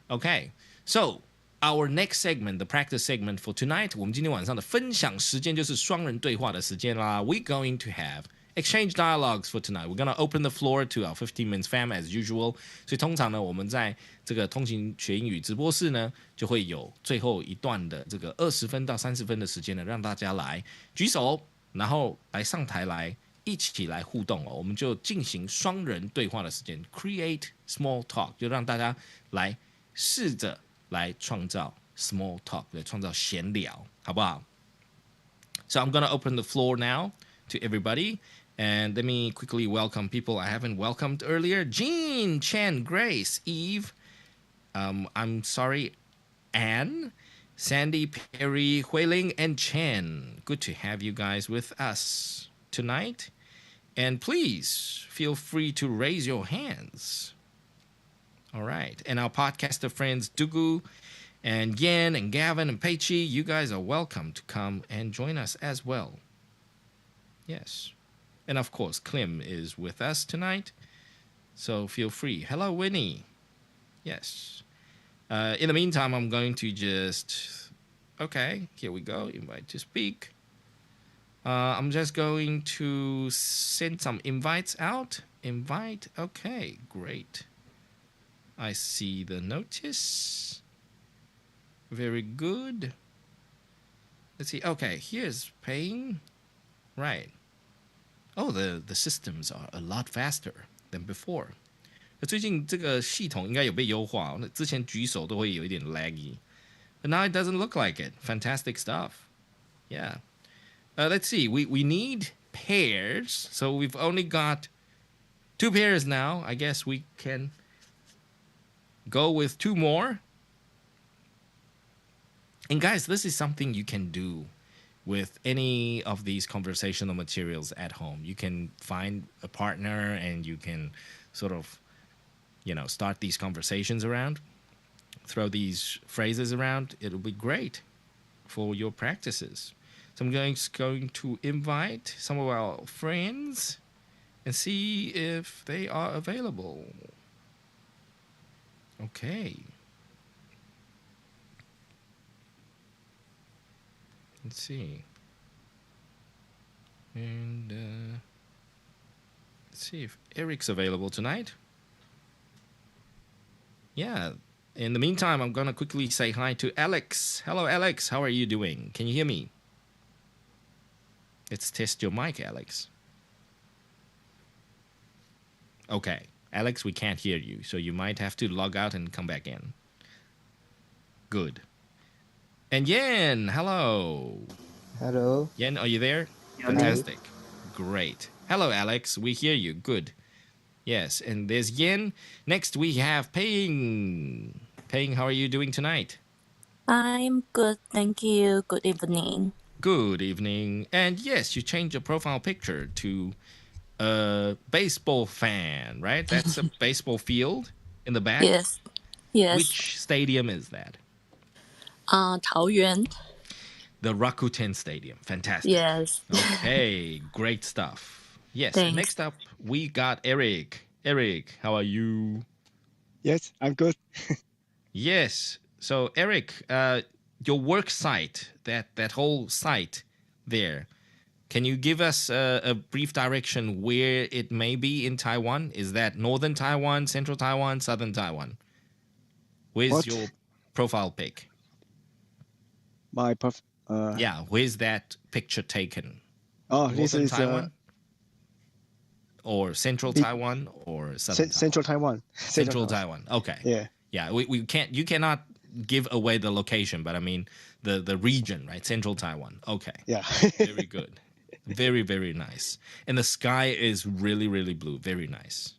Okay, so our next segment, the practice segment for tonight, 我们今天晚上的分享时间就是双人对话的时间啦。We're going to have exchange dialogues for tonight. We're going to open the floor to our 15 minutes fam as usual. 所以通常呢，我们在这个通勤学英语直播室呢，就会有最后一段的这个20分到30分的时间呢，让大家来举手，然后来上台来一起来互动哦。我们就进行双人对话的时间 ，create small talk， 就让大家来试着来创造 small talk， 来创造闲聊，好不好？ So I'm gonna open the floor now to everybody. And let me quickly welcome people I haven't welcomed earlier. Jean, Chen, Grace, Eve. I'm sorry, Anne, Sandy, Perry, Huiling, and Chen. Good to have you guys with us tonight. And please feel free to raise your hands. All right. And our podcaster friends, Dugu and Yen and Gavin and Peichi, you guys are welcome to come and join us as well. Yes. And of course, Clem is with us tonight. So feel free. Hello, Winnie. Yes. In the meantime, I'm going to just... Okay, here we go. Invite to speak. I'm just going to send some invites out. Invite. Okay, great. I see the notice. Very good. Let's see. Okay, here's paying. Right. Oh, the systems are a lot faster than before. 最近这个系统应该有被优化，那之前举手都会有一点 laggy. But now it doesn't look like it. Fantastic stuff. Yeah. Let's see. We need pairs. So we've only got 2 pairs now. I guess we can go with 2 more. And guys, this is something you can do with any of these conversational materials at home. You can find a partner and you can sort of, start these conversations around, throw these phrases around. It'll be great for your practices. So I'm going to invite some of our friends and see if they are available. Okay. Let's see. And let's see if Eric's available tonight. Yeah. In the meantime, I'm going to quickly say hi to Alex. Hello, Alex. How are you doing? Can you hear me? Let's test your mic, Alex. Okay. Alex, we can't hear you, so you might have to log out and come back in. Good. And Yen, hello. Hello. Yen, are you there? Fantastic. Great. Hello, Alex. We hear you. Good. Yes, and there's Yen. Next, we have Ping. Ping, how are you doing tonight? I'm good, thank you. Good evening. Good evening. And yes, you changed your profile picture to a baseball fan, right? That's a baseball field in the back? Yes. Which stadium is that? 桃园. The Rakuten Stadium. Fantastic. Yes. Okay, great stuff. Yes, Thanks. Next up, we got Eric. Eric, how are you? Yes, I'm good. Yes. So, Eric, your work site, that whole site there, can you give us a brief direction where it may be in Taiwan? Is that northern Taiwan, central Taiwan, southern Taiwan? Where's your profile pic? Where's that picture taken? Oh, northern this is Taiwan? Or central Taiwan or southern Taiwan? Central Taiwan. Central Taiwan. Okay. Yeah. Yeah, we can't. You cannot give away the location, but I mean the region, right? Central Taiwan. Okay. Yeah. Very good. Very, very nice. And the sky is really, really blue. Very nice.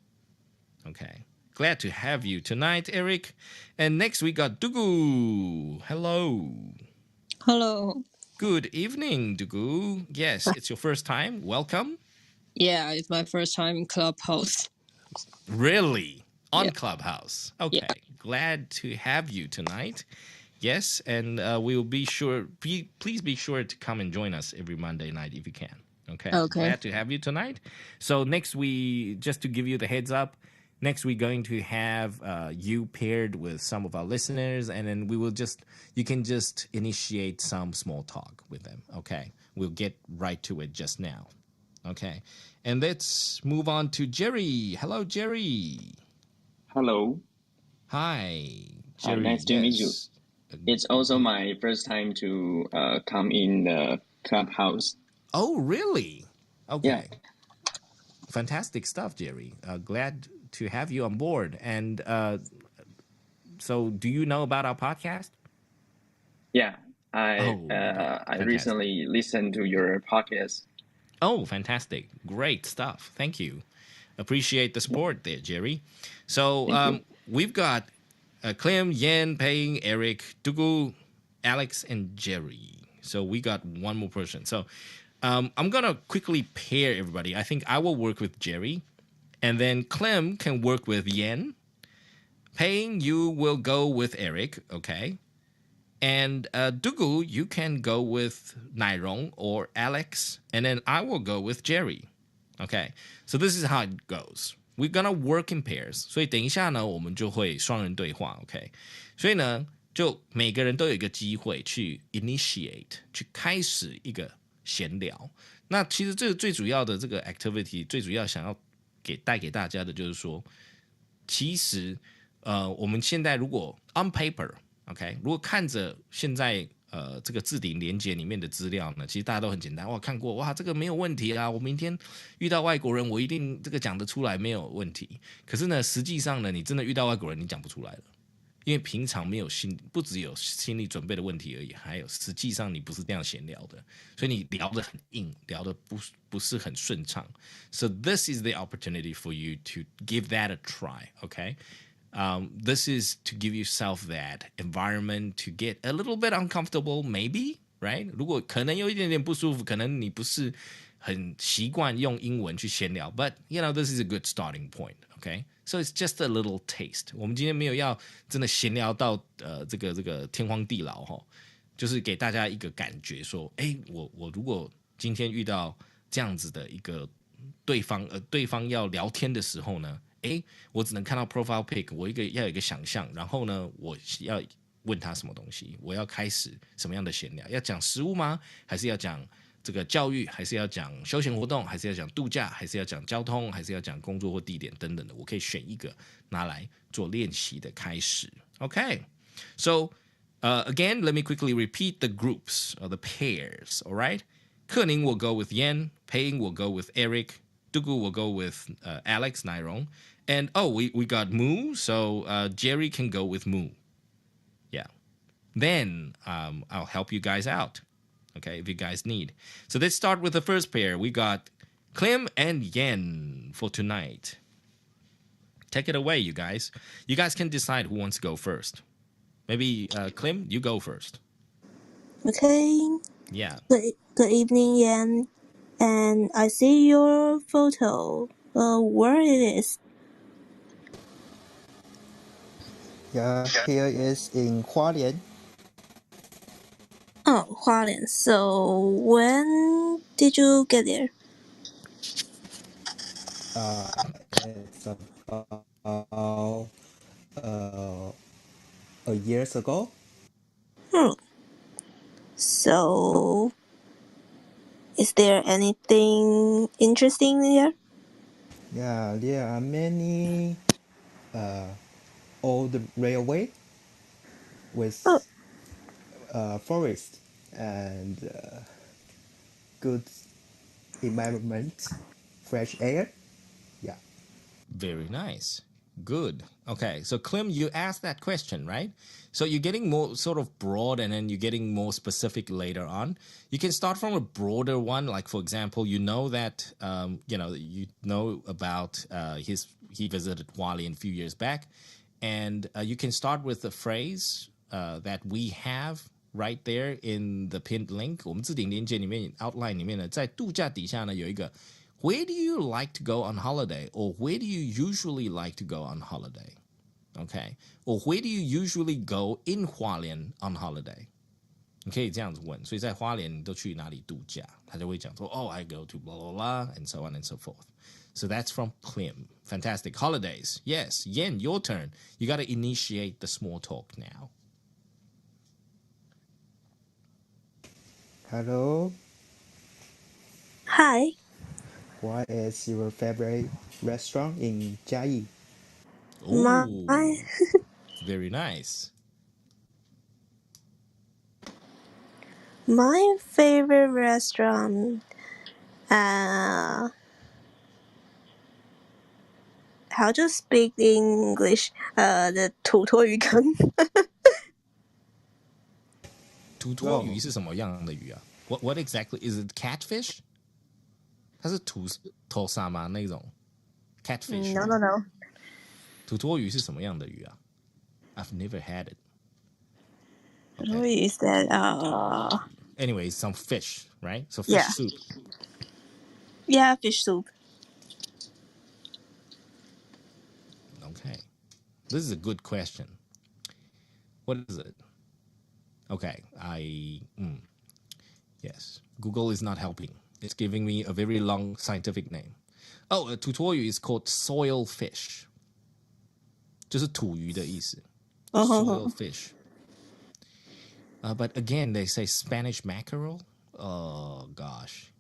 Okay. Glad to have you tonight, Eric. And next we got Dugu. Hello. Hello. Good evening, Dugu. Yes, it's your first time. Welcome. Yeah, it's my first time in Clubhouse. Really? On Clubhouse. Okay. Yeah. Glad to have you tonight. Yes, and we will be sure. Please be sure to come and join us every Monday night if you can. Okay. Okay. Glad to have you tonight. So next we just to give you the heads up. Next we're going to have you paired with some of our listeners, and then we will you can just initiate some small talk with them. Okay. We'll get right to it just now. Okay. And let's move on to Jerry. Hello, Jerry. Hello. Hi, Hi, Jerry. nice to meet you. Yes. It's also my first time to come in the clubhouse. Oh, really? Okay. Yeah. Fantastic stuff, Jerry. Glad to have you on board. And so, do you know about our podcast? Yeah, I Fantastic. recently listened to your podcast. Oh, fantastic. Great stuff. Thank you. Appreciate the support there, Jerry. So, we've got Clem, Yen, Pei, Eric, Dugu, Alex, and Jerry. So, we got one more person. So, I'm going to quickly pair everybody. I think I will work with Jerry, and then Clem can work with Yen. Pei, you will go with Eric, okay? And Dugu, you can go with Nairong or Alex, and then I will go with Jerry. Okay, so this is how it goes. We're gonna work in pairs. 所以等一下呢，我们就会双人对话。OK，所以呢，就每个人都有一个机会去 initiate，去开始一个闲聊。那其实这个最主要的这个 activity，最主要想要带给大家的就是说，其实我们现在如果 on paper。OK， 如果看着现在这个置顶连结里面的资料呢，其实大家都很简单，哇，看过，哇，这个没有问题啊，我明天遇到外国人，我一定这个讲得出来，没有问题。可是呢，实际上呢，你真的遇到外国人，你讲不出来了，因为平常没有不只有心理准备的问题而已，还有实际上你不是这样闲聊的，所以你聊得很硬，聊得不是很顺畅。So this is the opportunity for you to give that a try, okay? This is to give yourself that environment to get a little bit uncomfortable, maybe, right? 如果可能有一点点不舒服，可能你不是很习惯用英文去闲聊 but you know this is a good starting point, okay? So it's just a little taste. 我们今天没有要真的闲聊到这个天荒地老哈，就是给大家一个感觉说，哎，我如果今天遇到这样子的一个对方要聊天的时候呢？我只能看到 profile pic， 我要有一个想象，然后呢，我要问他什么东西，我要开始什么样的闲聊？要讲食物吗？还是要讲这个教育？还是要讲休闲活动？还是要讲度假？还是要讲交通？还是要讲工作或地点等等的？我可以选一个拿来做练习的开始。Okay, so again, let me quickly repeat the groups or the pairs. All right, 克宁 will go with Yen, Pei will go with Eric, Dugu will go with Alex Nairong. And we got Moo, so Jerry can go with Moo. Yeah. Then I'll help you guys out, okay, if you guys need. So let's start with the first pair. We got Clem and Yen for tonight. Take it away, you guys. You guys can decide who wants to go first. Maybe Clem, you go first. Okay. Yeah. Good evening, Yan. And I see your photo. Where it is? Yeah, here is in Hualien. Oh, Hualien. So when did you get there? It's about a years ago. So is there anything interesting there? Yeah, there are many old railway with forest and good environment, fresh air. Yeah. Very nice. Good. Okay. So, Clem, you asked that question, right? So, you're getting more sort of broad and then you're getting more specific later on. You can start from a broader one. Like, for example, you know that, about he visited Hualien a few years back. And you can start with the phrase that we have right there in the pinned link. 我们置顶连结里面 outline 里面呢，在度假底下呢有一个 Where do you like to go on holiday? Or where do you usually like to go on holiday? Okay. Or where do you usually go in Hualien on holiday? 你可以这样子问，所以在花莲你都去哪里度假？他就会讲说，Oh, I go to blah blah blah and so on and so forth. So that's from Clem. Fantastic. Holidays. Yes. Yen, your turn. You got to initiate the small talk now. Hello. Hi. What is your favorite restaurant in Jiayi? My Oh, very nice. my favorite restaurant. How to speak English? The 土托鱼羹。土托鱼是什么样的鱼啊？ What exactly is it? Catfish? 它是土头沙吗？那种 catfish? No, no, no. 土托鱼是什么样的鱼啊？ I've never had it. What is that? Anyway, some fish, right? So fish Yeah. soup. Yeah, fish soup. Okay. This is a good question. What is it? Okay, yes. Google is not helping. It's giving me a very long scientific name. Oh, a tutoyu is called soil fish. 就是土鱼的意思。Soil fish. But again, they say Spanish mackerel. Oh gosh.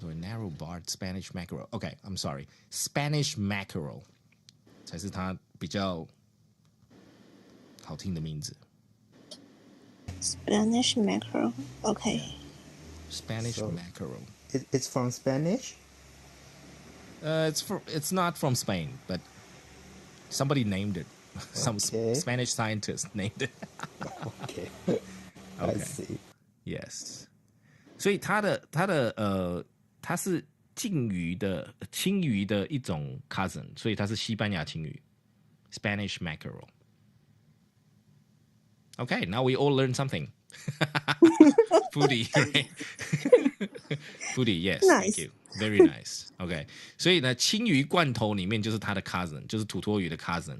Or narrow barred Spanish mackerel. Okay, I'm sorry. Spanish mackerel 才是它比较好听的名字。Spanish mackerel. Okay. Spanish mackerel. It's from Spanish? It's not from Spain, but somebody named it. Some Okay. Spanish scientist named it. Okay. I Okay. see. Yes. 所以它是青鱼的一种 cousin， 所以它是西班牙青鱼 ，Spanish mackerel. Okay, now we all learned something. Foodie, right? Foodie, yes, Nice. thank you. Very nice. Okay, 所以呢，青鱼罐头里面就是它的 cousin， 就是土托鱼的 cousin，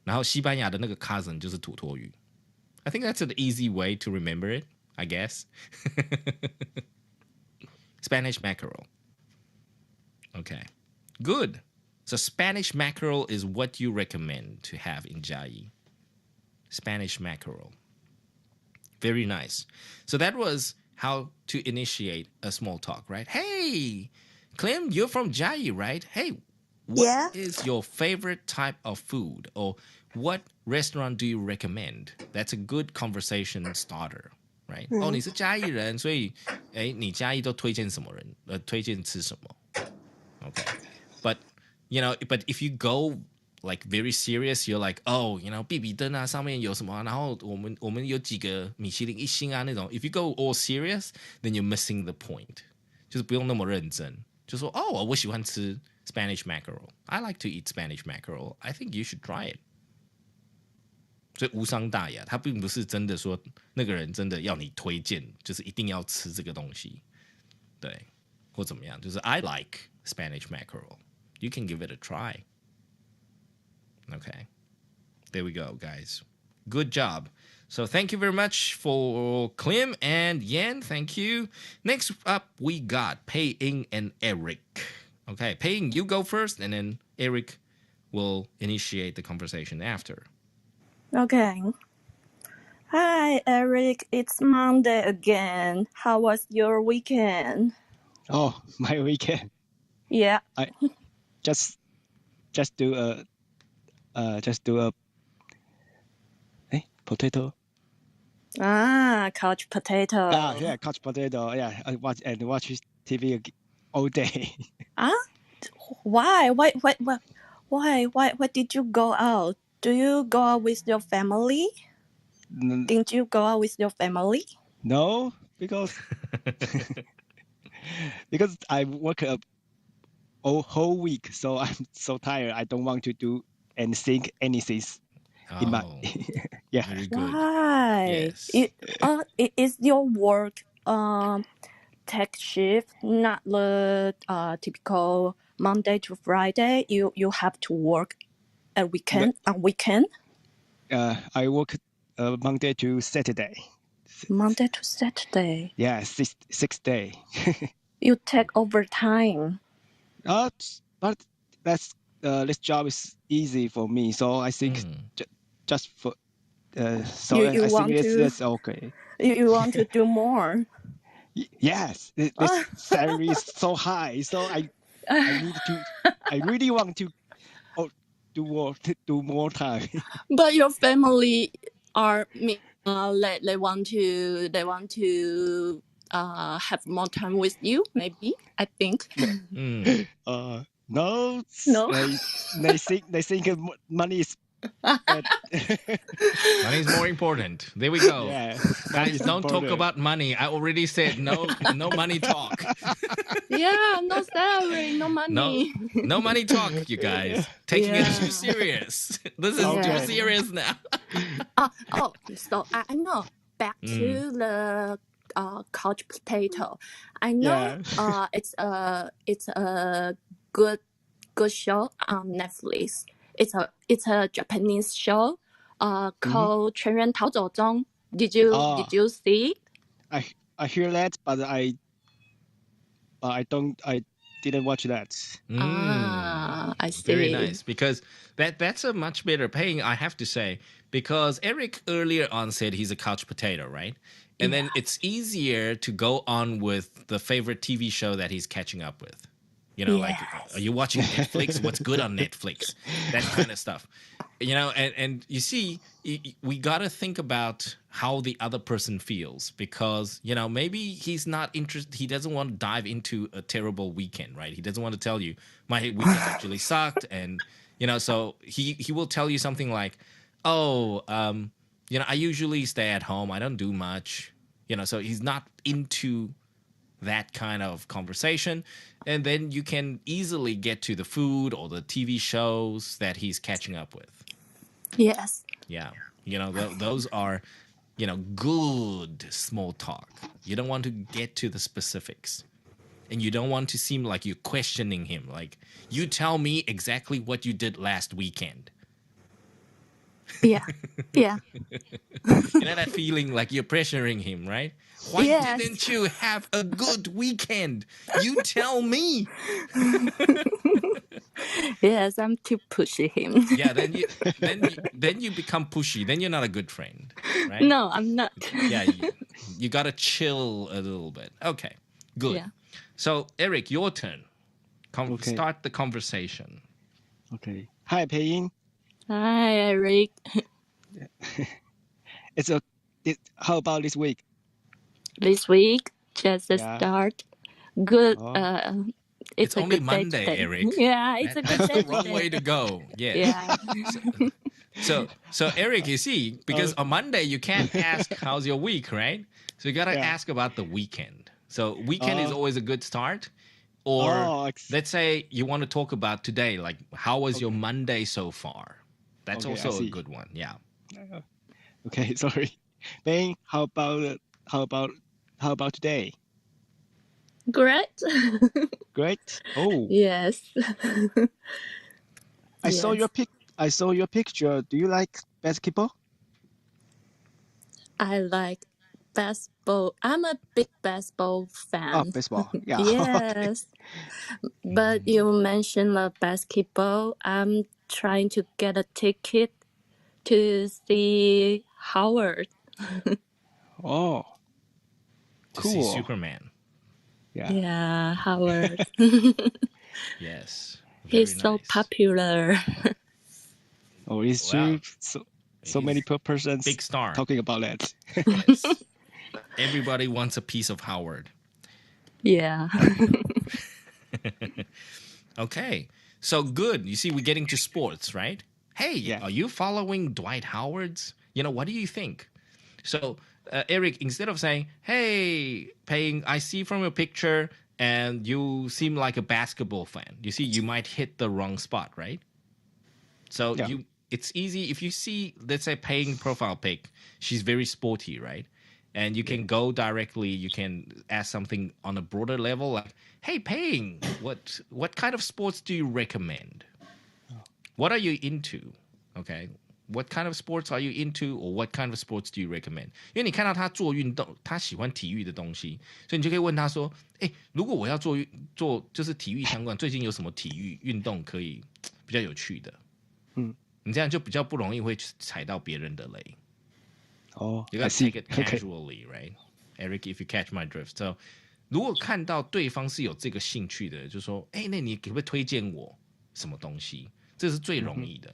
然后西班牙的那个 cousin 就是土托鱼。I think that's an easy way to remember it, I guess. Spanish mackerel. Okay, good. So Spanish mackerel is what you recommend to have in Jiayi. Spanish mackerel. Very nice. So that was how to initiate a small talk, right? Hey, Clem, you're from Jiayi, right? Hey, what is your favorite type of food, or what restaurant do you recommend? That's a good conversation starter, right? 哦，你是嘉义人，所以，你嘉义都推荐什么人？推荐吃什么？ Okay, but but if you go like very serious, you're like, oh, 必比登啊，上面有什么啊？然后我们有几个米其林一星啊那种。If you go all serious, then you're missing the point. 就是不用那么认真，就说哦，我喜欢吃 Spanish mackerel. I like to eat Spanish mackerel. I think you should try it. 所以无伤大雅，他并不是真的说那个人真的要你推荐，就是一定要吃这个东西，对，或怎么样，就是 I like Spanish mackerel. You can give it a try. Okay. There we go, guys. Good job. So thank you very much for Clem and Yan. Thank you. Next up, we got Pei Ying and Eric. Okay, Pei Ying, you go first, and then Eric will initiate the conversation after. Okay. Hi, Eric. It's Monday again. How was your weekend? Oh, my weekend. Yeah. I just do a potato. Couch potato. Yeah, couch potato. Yeah, I watch TV all day. Why? Why did you go out? Do you go out with your family? Didn't you go out with your family? No, because I work a whole week, so I'm so tired. I don't want to do and think anything in my yeah. Very good. Why? Yes. Is your work tech shift, not the typical Monday to Friday? You have to work a weekend on weekend? I work Monday to Saturday. Monday to Saturday. Yeah, six day. You take overtime. But this job is easy for me, so I think just for so You I think want to that's okay. you want to do more. Yes, this salary is so high, so I really want to do more time. But your family are they want to have more time with you, maybe, I think. No, No. they think money is Money is more important. There we go. Yeah, guys, don't talk about money. I already said no money talk. Yeah, no salary, no money. No money talk, you guys. Taking it too serious. This is too serious now. So I know. Back to the couch potato. I know it's a good show on Netflix. It's a Japanese show called 全员逃走中. Did you see it? I hear that, but I didn't watch that. I see. Very nice, because that's a much better paying, I have to say, because Eric earlier on said he's a couch potato, right? And then it's easier to go on with the favorite TV show that he's catching up with. Like, are you watching Netflix? What's good on Netflix? That kind of stuff. And you see, we got to think about how the other person feels, because, maybe he's not interested. He doesn't want to dive into a terrible weekend, right? He doesn't want to tell you, my weekend actually sucked. And, so he will tell you something like, I usually stay at home. I don't do much, so he's not into that kind of conversation. And then you can easily get to the food or the TV shows that he's catching up with. Yes. Yeah. Those are, good small talk. You don't want to get to the specifics. And you don't want to seem like you're questioning him. Like, you tell me exactly what you did last weekend. Yeah. Yeah. That feeling like you're pressuring him, right? Why didn't you have a good weekend? You tell me. Yes, I'm too pushy him. Yeah, then you become pushy. Then you're not a good friend, right? No, I'm not. Yeah, you gotta chill a little bit. Okay, good. Yeah. So Eric, your turn. Start the conversation. Okay. Hi, Pei. Hi, Eric. How about this week? This week, just a start. Good. It's a only good Monday, day. Eric. Yeah, it's a good That's day. the wrong way to go. Yes. Yeah. So Eric, you see, because on Monday you can't ask how's your week, right? So you gotta ask about the weekend. So weekend is always a good start. Or let's say you want to talk about today, like how was your Monday so far? That's also a good one. Yeah. Okay, sorry. Ben, how about today? Great. Great. Oh. Yes. I saw your picture. Do you like basketball? I like basketball. I'm a big basketball fan. Oh, baseball. Yeah. Yes. But you mentioned the basketball. I'm trying to get a ticket to see Howard. Oh. To Cool. see Superman. Yeah, Howard. Yes. He's so popular. Oh, it's true. So many persons big star talking about that. Yes. Everybody wants a piece of Howard. Yeah. Okay. So good. You see, we're getting to sports, right? Hey, are you following Dwight Howard's? What do you think? So, Eric, instead of saying, hey, Paying, I see from your picture and you seem like a basketball fan. You see, you might hit the wrong spot, right? So it's easy. If you see, let's say, Paying profile pic, she's very sporty, right? And you can go directly, you can ask something on a broader level, like, hey, Paying, what kind of sports do you recommend? What are you into? Okay. What kind of sports are you into, or what kind of sports do you recommend？ 因为你看到他做运动，他喜欢体育的东西，所以你就可以问他说：“哎，如果我要做就是体育相关，最近有什么体育运动可以比较有趣的？”你这样就比较不容易会踩到别人的雷。You gotta take it casually, right, Eric? If you catch my drift. So， 如果看到对方是有这个兴趣的，就说：“哎，那你可不可以推荐我什么东西？”这是最容易的。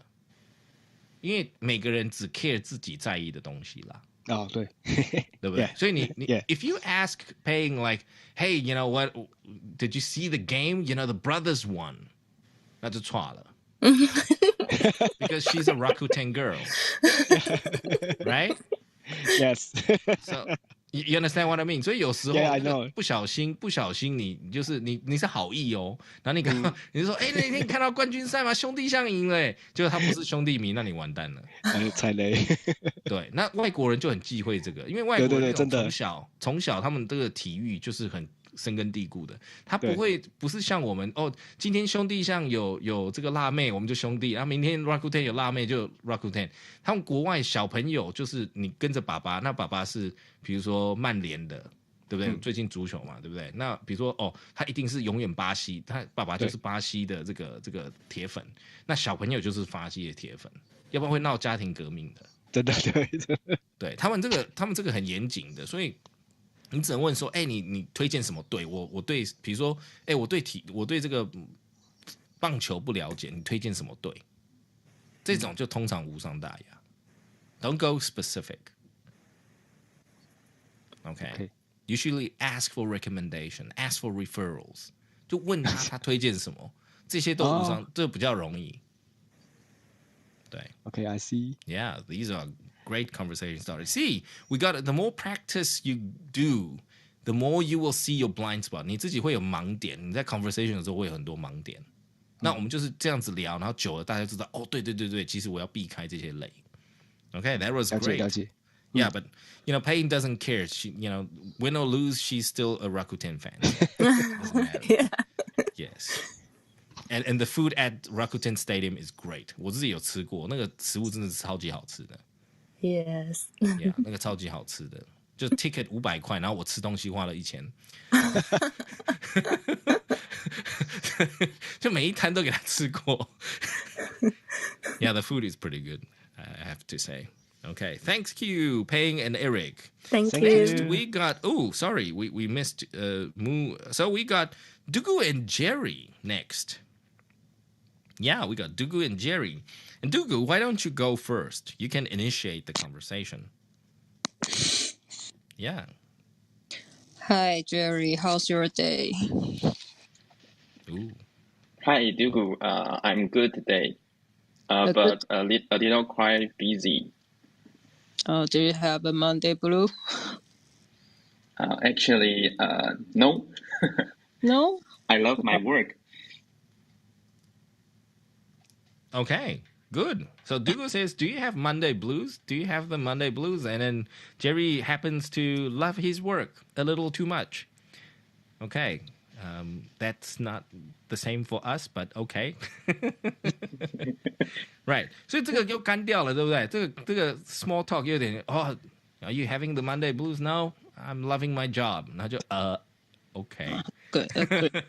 因为每个人只 care 自己在意的东西啦。对，对不对？ Yeah. 所以你 Yeah. if you ask Paying like, hey, you know what? Did you see the game? You know the brothers won. 那就错了。Because she's a Rakuten girl, right? Yes. So you understand what I mean? 所以有时候 Yeah, I know. 不小心你就是你是好意哦，然后你刚刚你就说，哎，那天看到冠军赛吗？兄弟象赢了，结果他不是兄弟迷，那你完蛋了，踩雷。对，那外国人就很忌讳这个，因为外国人从小他们这个体育就是很深根蒂固的，他不是像我们哦，今天兄弟像有这个辣妹，我们就兄弟，然后明天 Rakuten 有辣妹就 Rakuten。他们国外小朋友就是你跟着爸爸，那爸爸是比如说曼联的，对不对？最近足球嘛，对不对？那比如说哦，他一定是永远巴西，他爸爸就是巴西的这个铁粉，那小朋友就是巴西的铁粉，要不然会闹家庭革命的。真的对他们这个很严谨的，所以你只能问说，哎，你推荐什么队？我对，比如说，哎，我对这个棒球不了解，你推荐什么队？这种就通常无伤大雅。Don't go specific. Okay. Usually ask for recommendation, ask for referrals. 就问他推荐什么，这些都无伤，这比较容易。对。Okay, I see. Yeah, these are great conversation starters. See, we got the more practice you do, the more you will see your blind spot. 你自己会有盲点，你在 conversation 的时候会有很多盲点。那我们就是这样子聊，然后久了大家知道，哦，对，其实我要避开这些雷。Okay, that was great. 了解。Yeah, but you know, Payne doesn't care. She, you know, win or lose, she's still a Rakuten fan. Yeah. Yes. And the food at Rakuten Stadium is great. 我自己有吃过，那个食物真的是超级好吃的。Yes. Yeah, 那个超级好吃的，就 ticket 500块，然后我吃东西花了1000，就每一摊都给他吃过。Yeah, the food is pretty good, I have to say. Okay, thank you, Paying and Eric. Thank Next, you. we got. Oh, sorry, we missed Moo. So we got Dugu and Jerry next. Yeah, we got Dugu and Jerry. And Dugu, why don't you go first? You can initiate the conversation. Yeah. Hi, Jerry. How's your day? Ooh. Hi, Dugu. I'm good today, but a little quite busy. Do you have a Monday blue? Actually, no. No? I love my work. Okay, good. So Dugu says, do you have Monday blues? Do you have the Monday blues? And then Jerry happens to love his work a little too much. Okay. That's not the same for us, but okay. Right. 所以这个又干掉了，对不对？这个 small talk 有点are you having the Monday blues? No, I'm loving my job. 然后就okay. Good.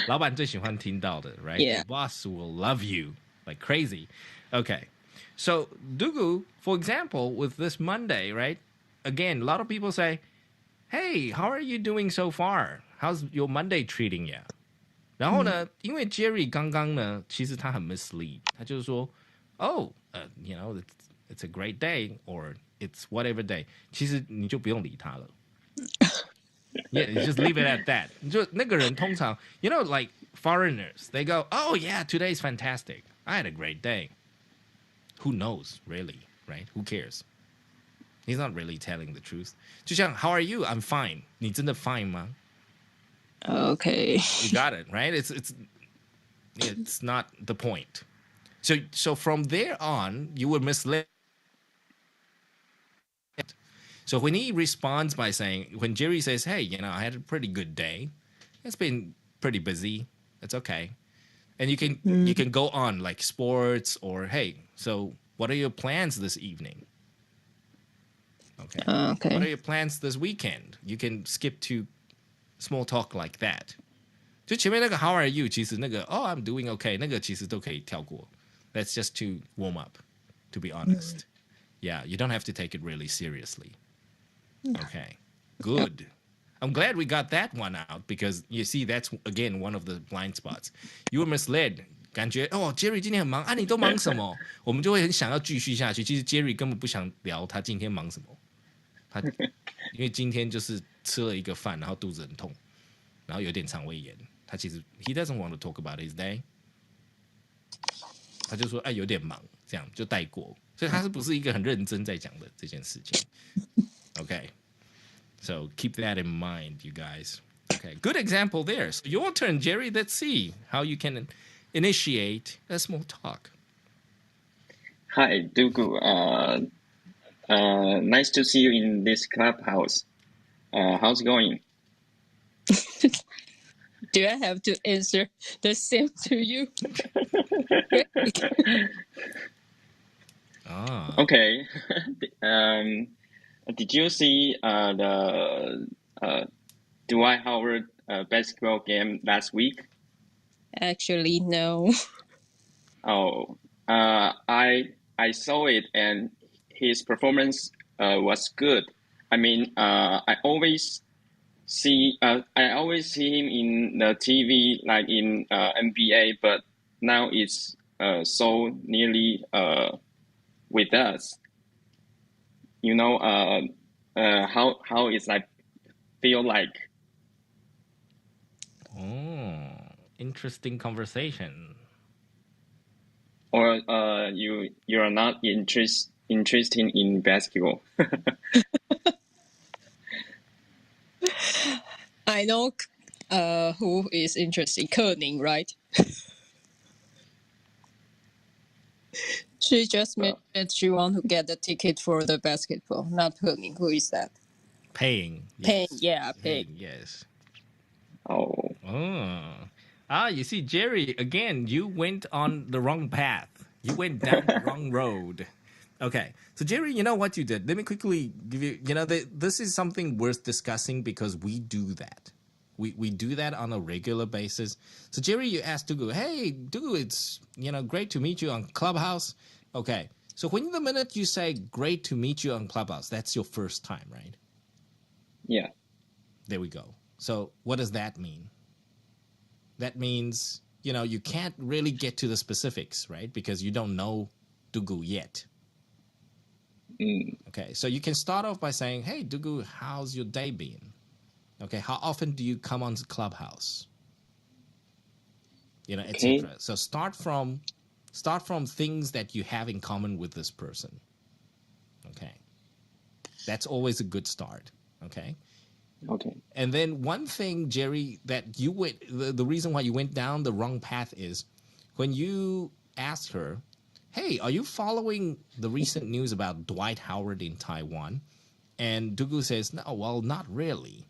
老板最喜欢听到的 right? Yeah. The boss will love you like crazy. Okay. So Dugu, for example, with this Monday, right? Again, a lot of people say, hey, how are you doing so far? How's your Monday treating you? 然后呢，因为 Jerry 刚刚呢，其实他很 mislead， 他就是说you know, it's a great day or it's whatever day， 其实你就不用理他了。Yeah, you just leave it at that. 就那个人通常 you know, like foreigners, they go, oh yeah, today's fantastic. I had a great day. Who knows, really, right? Who cares? He's not really telling the truth. 就像 how are you? I'm fine. 你真的 fine 吗？ Okay. You got it, right? It's not the point. So from there on, you were misled. So when he responds by saying, when Jerry says, hey, you know, I had a pretty good day. It's been pretty busy. It's okay. And you can go on like sports or hey, so what are your plans this evening? Okay. Okay. What are your plans this weekend? You can skip to small talk like that. 就前面那个 How are you? 其实那个 Oh, I'm doing okay. 那个其实都可以跳过. That's just to warm up, to be honest. Yeah, you don't have to take it really seriously. Okay, good. I'm glad we got that one out because you see, that's again one of the blind spots. You were misled. 感觉哦，Jerry 今天很忙啊，你都忙什么？我们就会很想要继续下去。其实 Jerry 根本不想聊他今天忙什么，他因为今天就是吃了一个饭，然后肚子很痛，然后有点肠胃炎。他其实 he doesn't want to talk about his day， 他就说哎有点忙，这样就带过。所以他是不是一个很认真在讲的这件事情 ？Okay, so keep that in mind, you guys. Okay, good example there. So your turn, Jerry. Let's see how you can initiate a small talk. Hi, Dugu. Nice to see you in this clubhouse. How's it going? Do I have to answer the same to you? Okay. Did you see the Dwight Howard basketball game last week? Actually, no. Oh, I saw it and his performance was good. I mean, I always see him in the TV, like in NBA, but now it's so nearly with us. You know, how it's like feel like. Oh, interesting conversation. Or you are not interested in basketball. I know who is interested. Kerning, right? She just mentioned she want to get the ticket for the basketball. Not Kerning. Who is that? Paying. Paying, yeah, paying. Yes. Oh. You see, Jerry, again, you went on the wrong path. You went down the wrong road. Okay. So, Jerry, you know what you did? Let me quickly give you, this is something worth discussing because we do that. We do that on a regular basis. So, Jerry, you asked Dugu, hey, Dugu, it's, great to meet you on Clubhouse. Okay. So, when the minute you say great to meet you on Clubhouse, that's your first time, right? Yeah. There we go. So, what does that mean? That means, you can't really get to the specifics, right? Because you don't know Dugu yet. Okay, so you can start off by saying, hey, Dugu, how's your day been? Okay, how often do you come on Clubhouse? Etc. So start from things that you have in common with this person. Okay, that's always a good start. Okay. Okay. And then one thing, Jerry, that you went, the reason why you went down the wrong path is when you asked her, hey, are you following the recent news about Dwight Howard in Taiwan? And Dugu says, no, well, not really.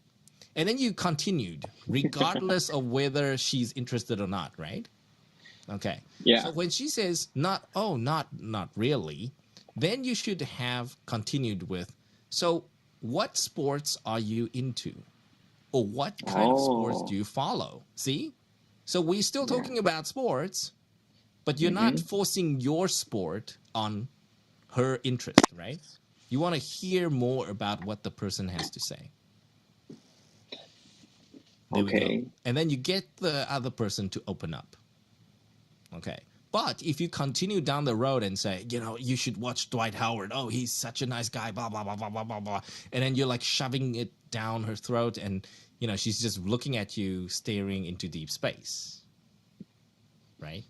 And then you continued, regardless of whether she's interested or not, right? Okay. Yeah. So when she says, not really, then you should have continued with, so what sports are you into? Or what kind of sports do you follow? See? So we're still talking about sports, but you're not forcing your sport on her interest, right? You want to hear more about what the person has to say. There we go. And then you get the other person to open up. Okay. But if you continue down the road and say, you should watch Dwight Howard. Oh, he's such a nice guy, blah, blah, blah, blah, blah, blah, blah. And then you're like shoving it down her throat and, she's just looking at you, staring into deep space. Right?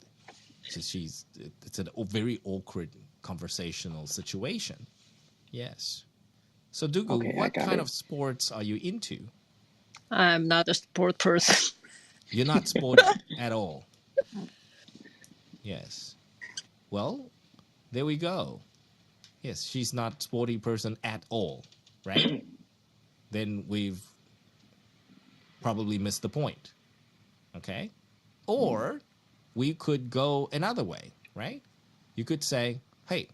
So it's a very awkward conversational situation. Yes. So, Dugu, what kind of sports are you into? I'm not a sport person. You're not sporty at all. Yes. Well, there we go. Yes, she's not sporty person at all, right? Then we've probably missed the point. Okay? Or we could go another way, right? You could say, hey,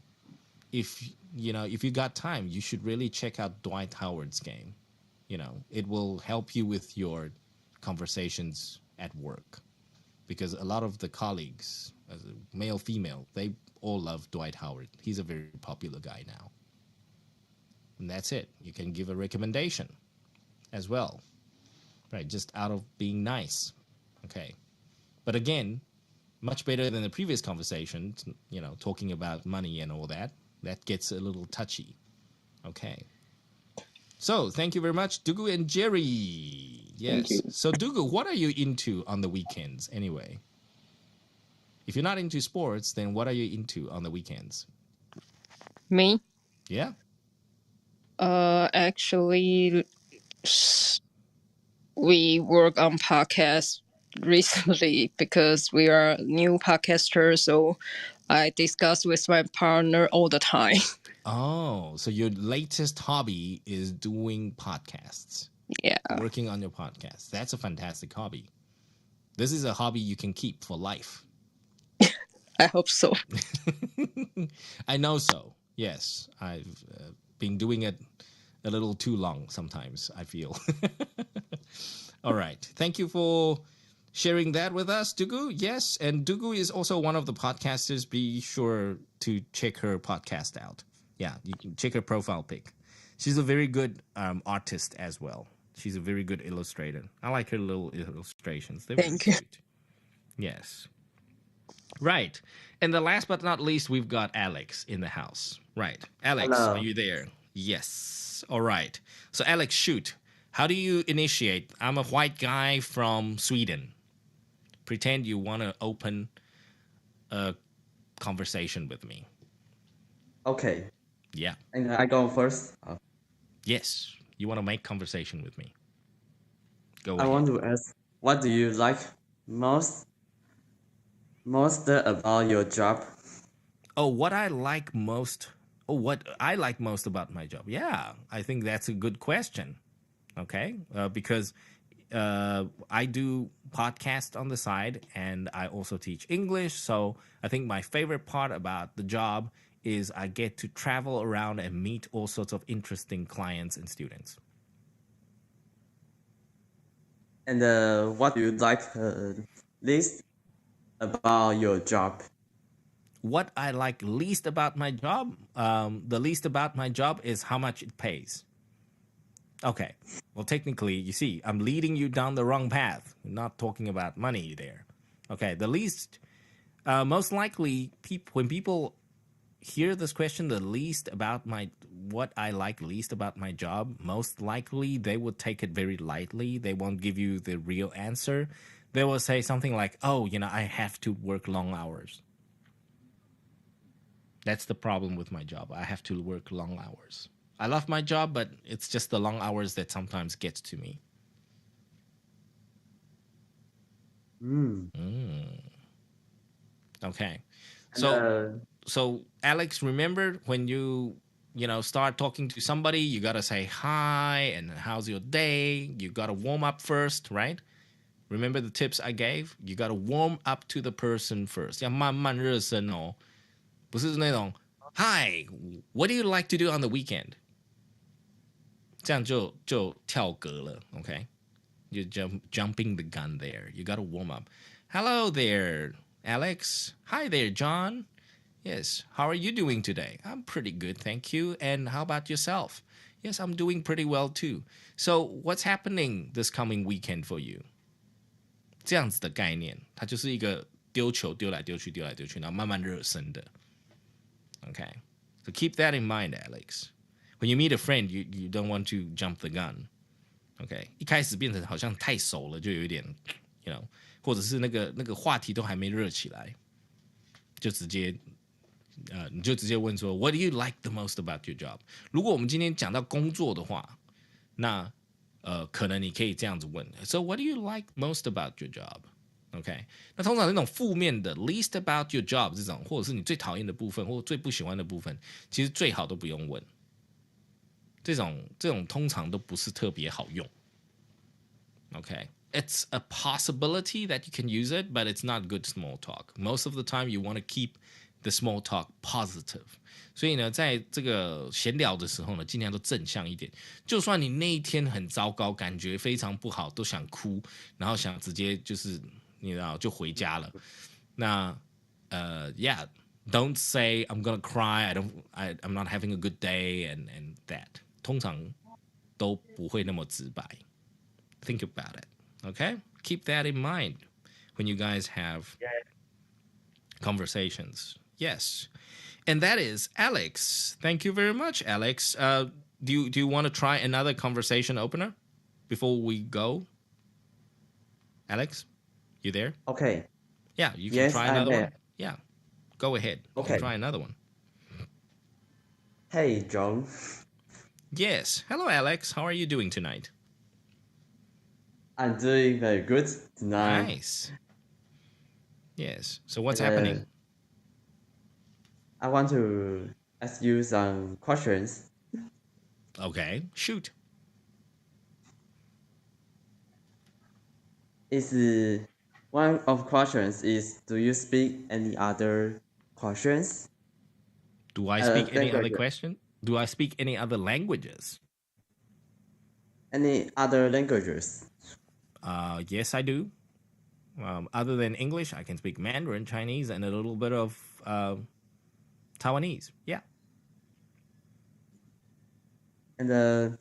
if you got time, you should really check out Dwight Howard's game. It will help you with your conversations at work, because a lot of the colleagues, male, female, they all love Dwight Howard. He's a very popular guy now. And that's it. You can give a recommendation as well, right? Just out of being nice. Okay. But again, much better than the previous conversation, talking about money and all that. That gets a little touchy. Okay. So thank you very much, Dugu and Jerry. Yes. Thank you. So Dugu, what are you into on the weekends anyway? If you're not into sports, then what are you into on the weekends? Me? Yeah. Actually, we work on podcasts recently because we are new podcasters. So I discuss with my partner all the time. Oh, so your latest hobby is doing podcasts. Yeah. Working on your podcast. That's a fantastic hobby. This is a hobby you can keep for life. I hope so. I know so. Yes, I've been doing it a little too long sometimes, I feel. All right. Thank you for sharing that with us, Dugu. Yes, and Dugu is also one of the podcasters. Be sure to check her podcast out. Yeah, you can check her profile pic. She's a very good artist as well. She's a very good illustrator. I like her little illustrations. They're very Thank you. cute. Yes. Right. And the last but not least, we've got Alex in the house. Right. Alex, Hello. are you there? Yes. All right. So, Alex, shoot. How do you initiate? I'm a white guy from Sweden. Pretend you want to open a conversation with me. Okay. Yeah. And I go first. Yes. You want to make conversation with me. Go I ahead. want to ask, what do you like most about your job? Oh, what I like most. Oh, what I like most about my job. Yeah, I think that's a good question. Okay, because I do podcast on the side and I also teach English. So I think my favorite part about the job is I get to travel around and meet all sorts of interesting clients and students. And what do you like least about your job? What I like least about my job, the least about my job is how much it pays. Okay. Well, technically, you see, I'm leading you down the wrong path. We're not talking about money there. Okay. The least, most likely, when people hear this question, the least about what I like least about my job, most likely they would take it very lightly. They won't give you the real answer. They will say something like, oh, I have to work long hours. That's the problem with my job. I have to work long hours. I love my job, but it's just the long hours that sometimes gets to me. Okay. So Alex, remember when you start talking to somebody, you got to say hi and how's your day? You got to warm up first, right? Remember the tips I gave? You got to warm up to the person first. 要慢慢热身哦。不是那种 Hi, what do you like to do on the weekend? 这样就跳格了 okay? You're jumping the gun there. You got to warm up. Hello there, Alex. Hi there, John. Yes, how are you doing today? I'm pretty good, thank you. And how about yourself? Yes, I'm doing pretty well too. So what's happening this coming weekend for you? 这样子的概念，它就是一个丢球丢来丢去，丢来丢去，然后慢慢热身的。Okay, so keep that in mind, Alex. When you meet a friend, you don't want to jump the gun. Okay, 一开始变成好像太熟了，就有一点或者是那个话题都还没热起来，就直接你就直接问说 What do you like the most about your job? 如果我们今天讲到工作的话，那可能你可以这样子问 So what do you like most about your job? OK， 那通常那种负面的 least about your job 这种，或者是你最讨厌的部分，或者最不喜欢的部分，其实最好都不用问。这种通常都不是特别好用。OK， it's a possibility that you can use it, but it's not good small talk. Most of the time, you want to keep the small talk positive. 所以呢，在这个闲聊的时候呢，尽量都正向一点。就算你那一天很糟糕，感觉非常不好，都想哭，然后想直接就是你知道就回家了。那yeah, don't say I'm gonna cry. I'm not having a good day and that. 通常都不会那么直白。Think about it. Okay, keep that in mind when you guys have conversations. Yes, and that is Alex. Thank you very much, Alex. Do you want to try another conversation opener before we go? Alex, you there? Okay. Yeah, you can Yes, try I'm another there. one. Yeah, go ahead. You Okay. can try another one. Hey, John. Yes. Hello, Alex. How are you doing tonight? I'm doing very good tonight. Nice. Yes. So what's And, happening? I want to ask you some questions. Okay, shoot. One of questions is, do you speak any other questions? Do I speak any other Languages. question? Do I speak any other languages? Any other languages? Yes, I do. Other than English, I can speak Mandarin, Chinese, and a little bit of Taiwanese. Yeah. And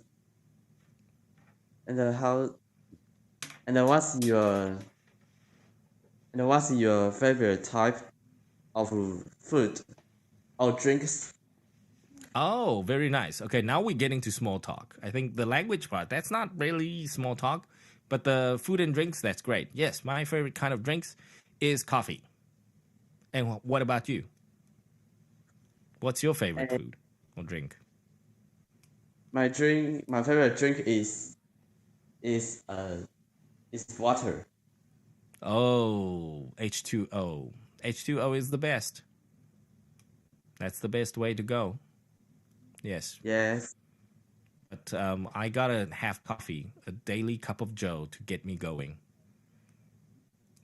what's your favorite type of food or drinks? Oh, very nice. Okay, now we're getting to small talk. I think the language part, that's not really small talk, but the food and drinks, that's great. Yes, my favorite kind of drinks is coffee. And what about you? What's your favorite food or drink? My favorite drink is water. Oh, H2O. H2O is the best. That's the best way to go. Yes. Yes. But I gotta have coffee, a daily cup of Joe to get me going.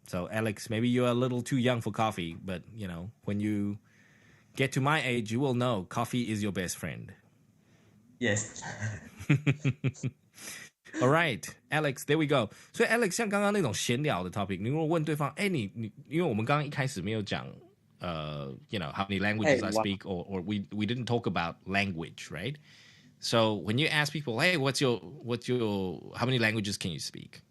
So, Alex, maybe you're a little too young for coffee, but, you know, when you get to my age, you will know coffee is your best friend. Yes. All right, Alex, there we go. 所以 Alex 像刚刚那种闲聊的 topic， 你如果问对方，哎，你，因为我们刚刚一开始没有讲you know, how many languages I speak, or we didn't talk about language, right? So when you ask people, hey, what's your how many languages can you speak?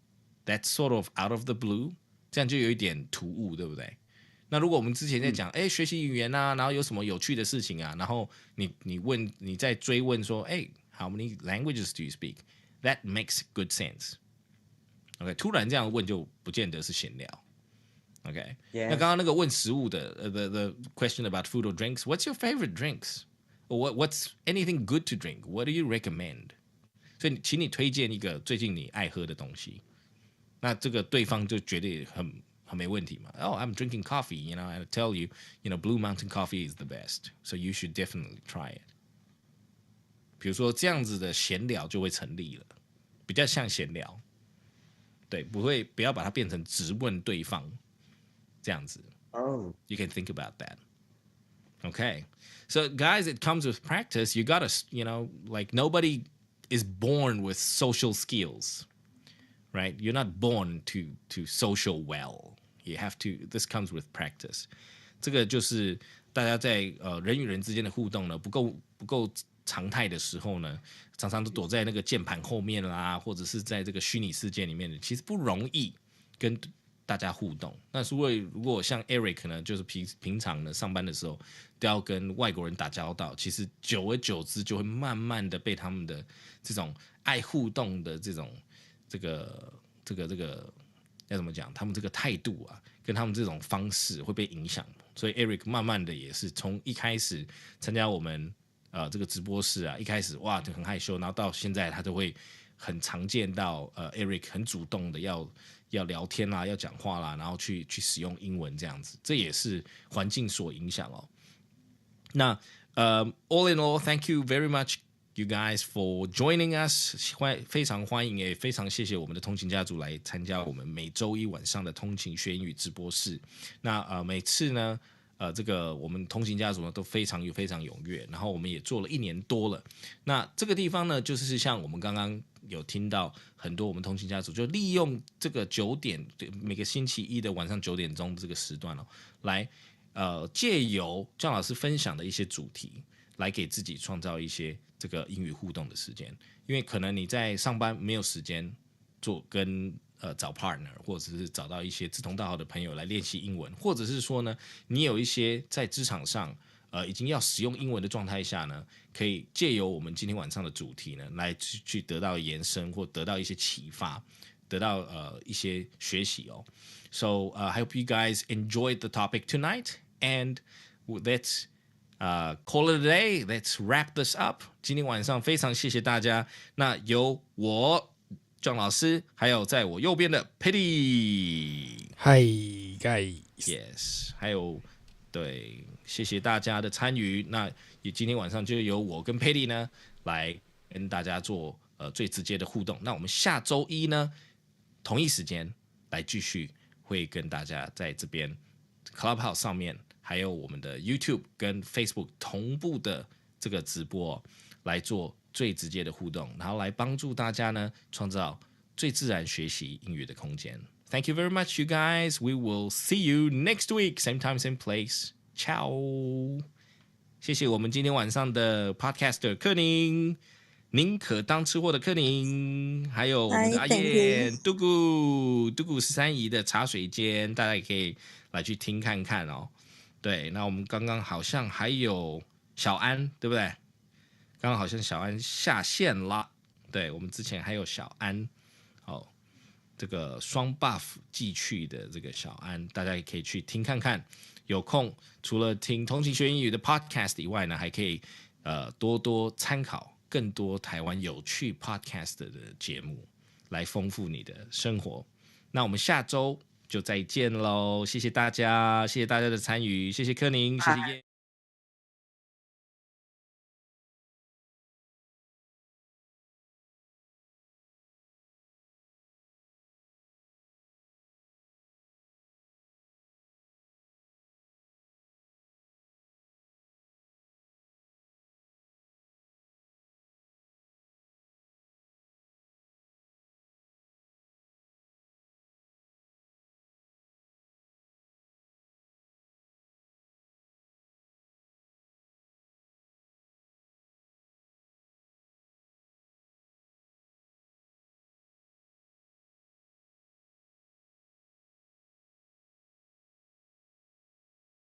That's sort of out of the blue， 这样就有一点突兀，对不对？那如果我们之前在讲，哎，学习语言啊，然后有什么有趣的事情啊，然后你再追问说，哎 ，how many languages do you speak? That makes good sense. OK， 突然这样问就不见得是闲聊。OK， Yes. 那刚刚那个问食物的the question about food or drinks. What's your favorite drinks? Or what's anything good to drink? What do you recommend? 所以请你推荐一个最近你爱喝的东西。那这个对方就觉得很没问题嘛。Oh, I'm drinking coffee. You know, I tell you, you know, Blue Mountain coffee is the best. So you should definitely try it. 比如说这样子的闲聊就会成立了，比较像闲聊，对，不要把它变成直问对方这样子。Oh. You can think about that. Okay. So guys, it comes with practice. You gotta, you know, like nobody is born with social skills, right? You're not born to social well. You have to, this comes with practice. 这个就是大家在人与人之间的互动呢，不够常态的时候呢，常常都躲在那个键盘后面啦，或者是在这个虚拟世界里面的，其实不容易跟大家互动。那如果像 Eric 呢，就是平常呢上班的时候都要跟外国人打交道，其实久而久之就会慢慢的被他们的这种爱互动的这种这个要怎么讲？他们这个态度啊，跟他们这种方式会被影响。所以 Eric 慢慢的也是从一开始参加我们这个直播室啊，一开始哇就很害羞，然后到现在他都会很常见到Eric 很主动的要聊天啦，要讲话啦，然后去使用英文这样子，这也是环境所影响哦。那all in all, thank you very much you guys for joining us， 非常欢迎，也非常谢谢我们的通勤家族来参加我们每周一晚上的通勤学英语直播室。那每次呢，这个我们通勤家族呢都非常踊跃，然后我们也做了1年多了。那这个地方呢，就是像我们刚刚有听到很多我们通勤家族就利用这个9点，每个星期一的晚上9点钟这个时段来借由姜老师分享的一些主题，来给自己创造一些这个英语互动的时间。因为可能你在上班没有时间做跟找 partner， 或者是找到一些志同道合的朋友来练习英文，或者是说呢，你有一些在职场上已经要使用英文的状态下呢，可以借由我们今天晚上的主题呢，来去得到延伸或得到一些启发，得到一些学习哦。So I hope you guys enjoyed the topic tonight, and let's call it a day. Let's wrap this up. 今天晚上非常谢谢大家。那由我John 老师，还有在我右边的 Petty， 嗨，guys， yes， 还有对，谢谢大家的参与。那也今天晚上就由我跟 Petty 呢来跟大家做最直接的互动。那我们下周一呢同一时间来继续会跟大家在这边 Clubhouse 上面，还有我们的 YouTube 跟 Facebook 同步的这个直播来做最直接的互动，然后来帮助大家呢创造最自然学习英语的空间。Thank you very much, you guys. We will see you next week, same time, same place. Ciao. 谢谢我们今天晚上的 Podcaster 柯宁，宁可当吃货的柯宁，还有我们的阿燕、杜古13姨的茶水间，大家也可以来去听看看哦。对，那我们刚刚好像还有小安，对不对？刚刚好像小安下线了，对，我们之前还有小安，这个双 buff 寄去的这个小安，大家也可以去听看看。有空除了听通勤学英语的 podcast 以外呢，还可以多多参考更多台湾有趣 podcast 的节目，来丰富你的生活。那我们下周就再见喽，谢谢大家，谢谢大家的参与，谢谢柯宁，谢谢燕。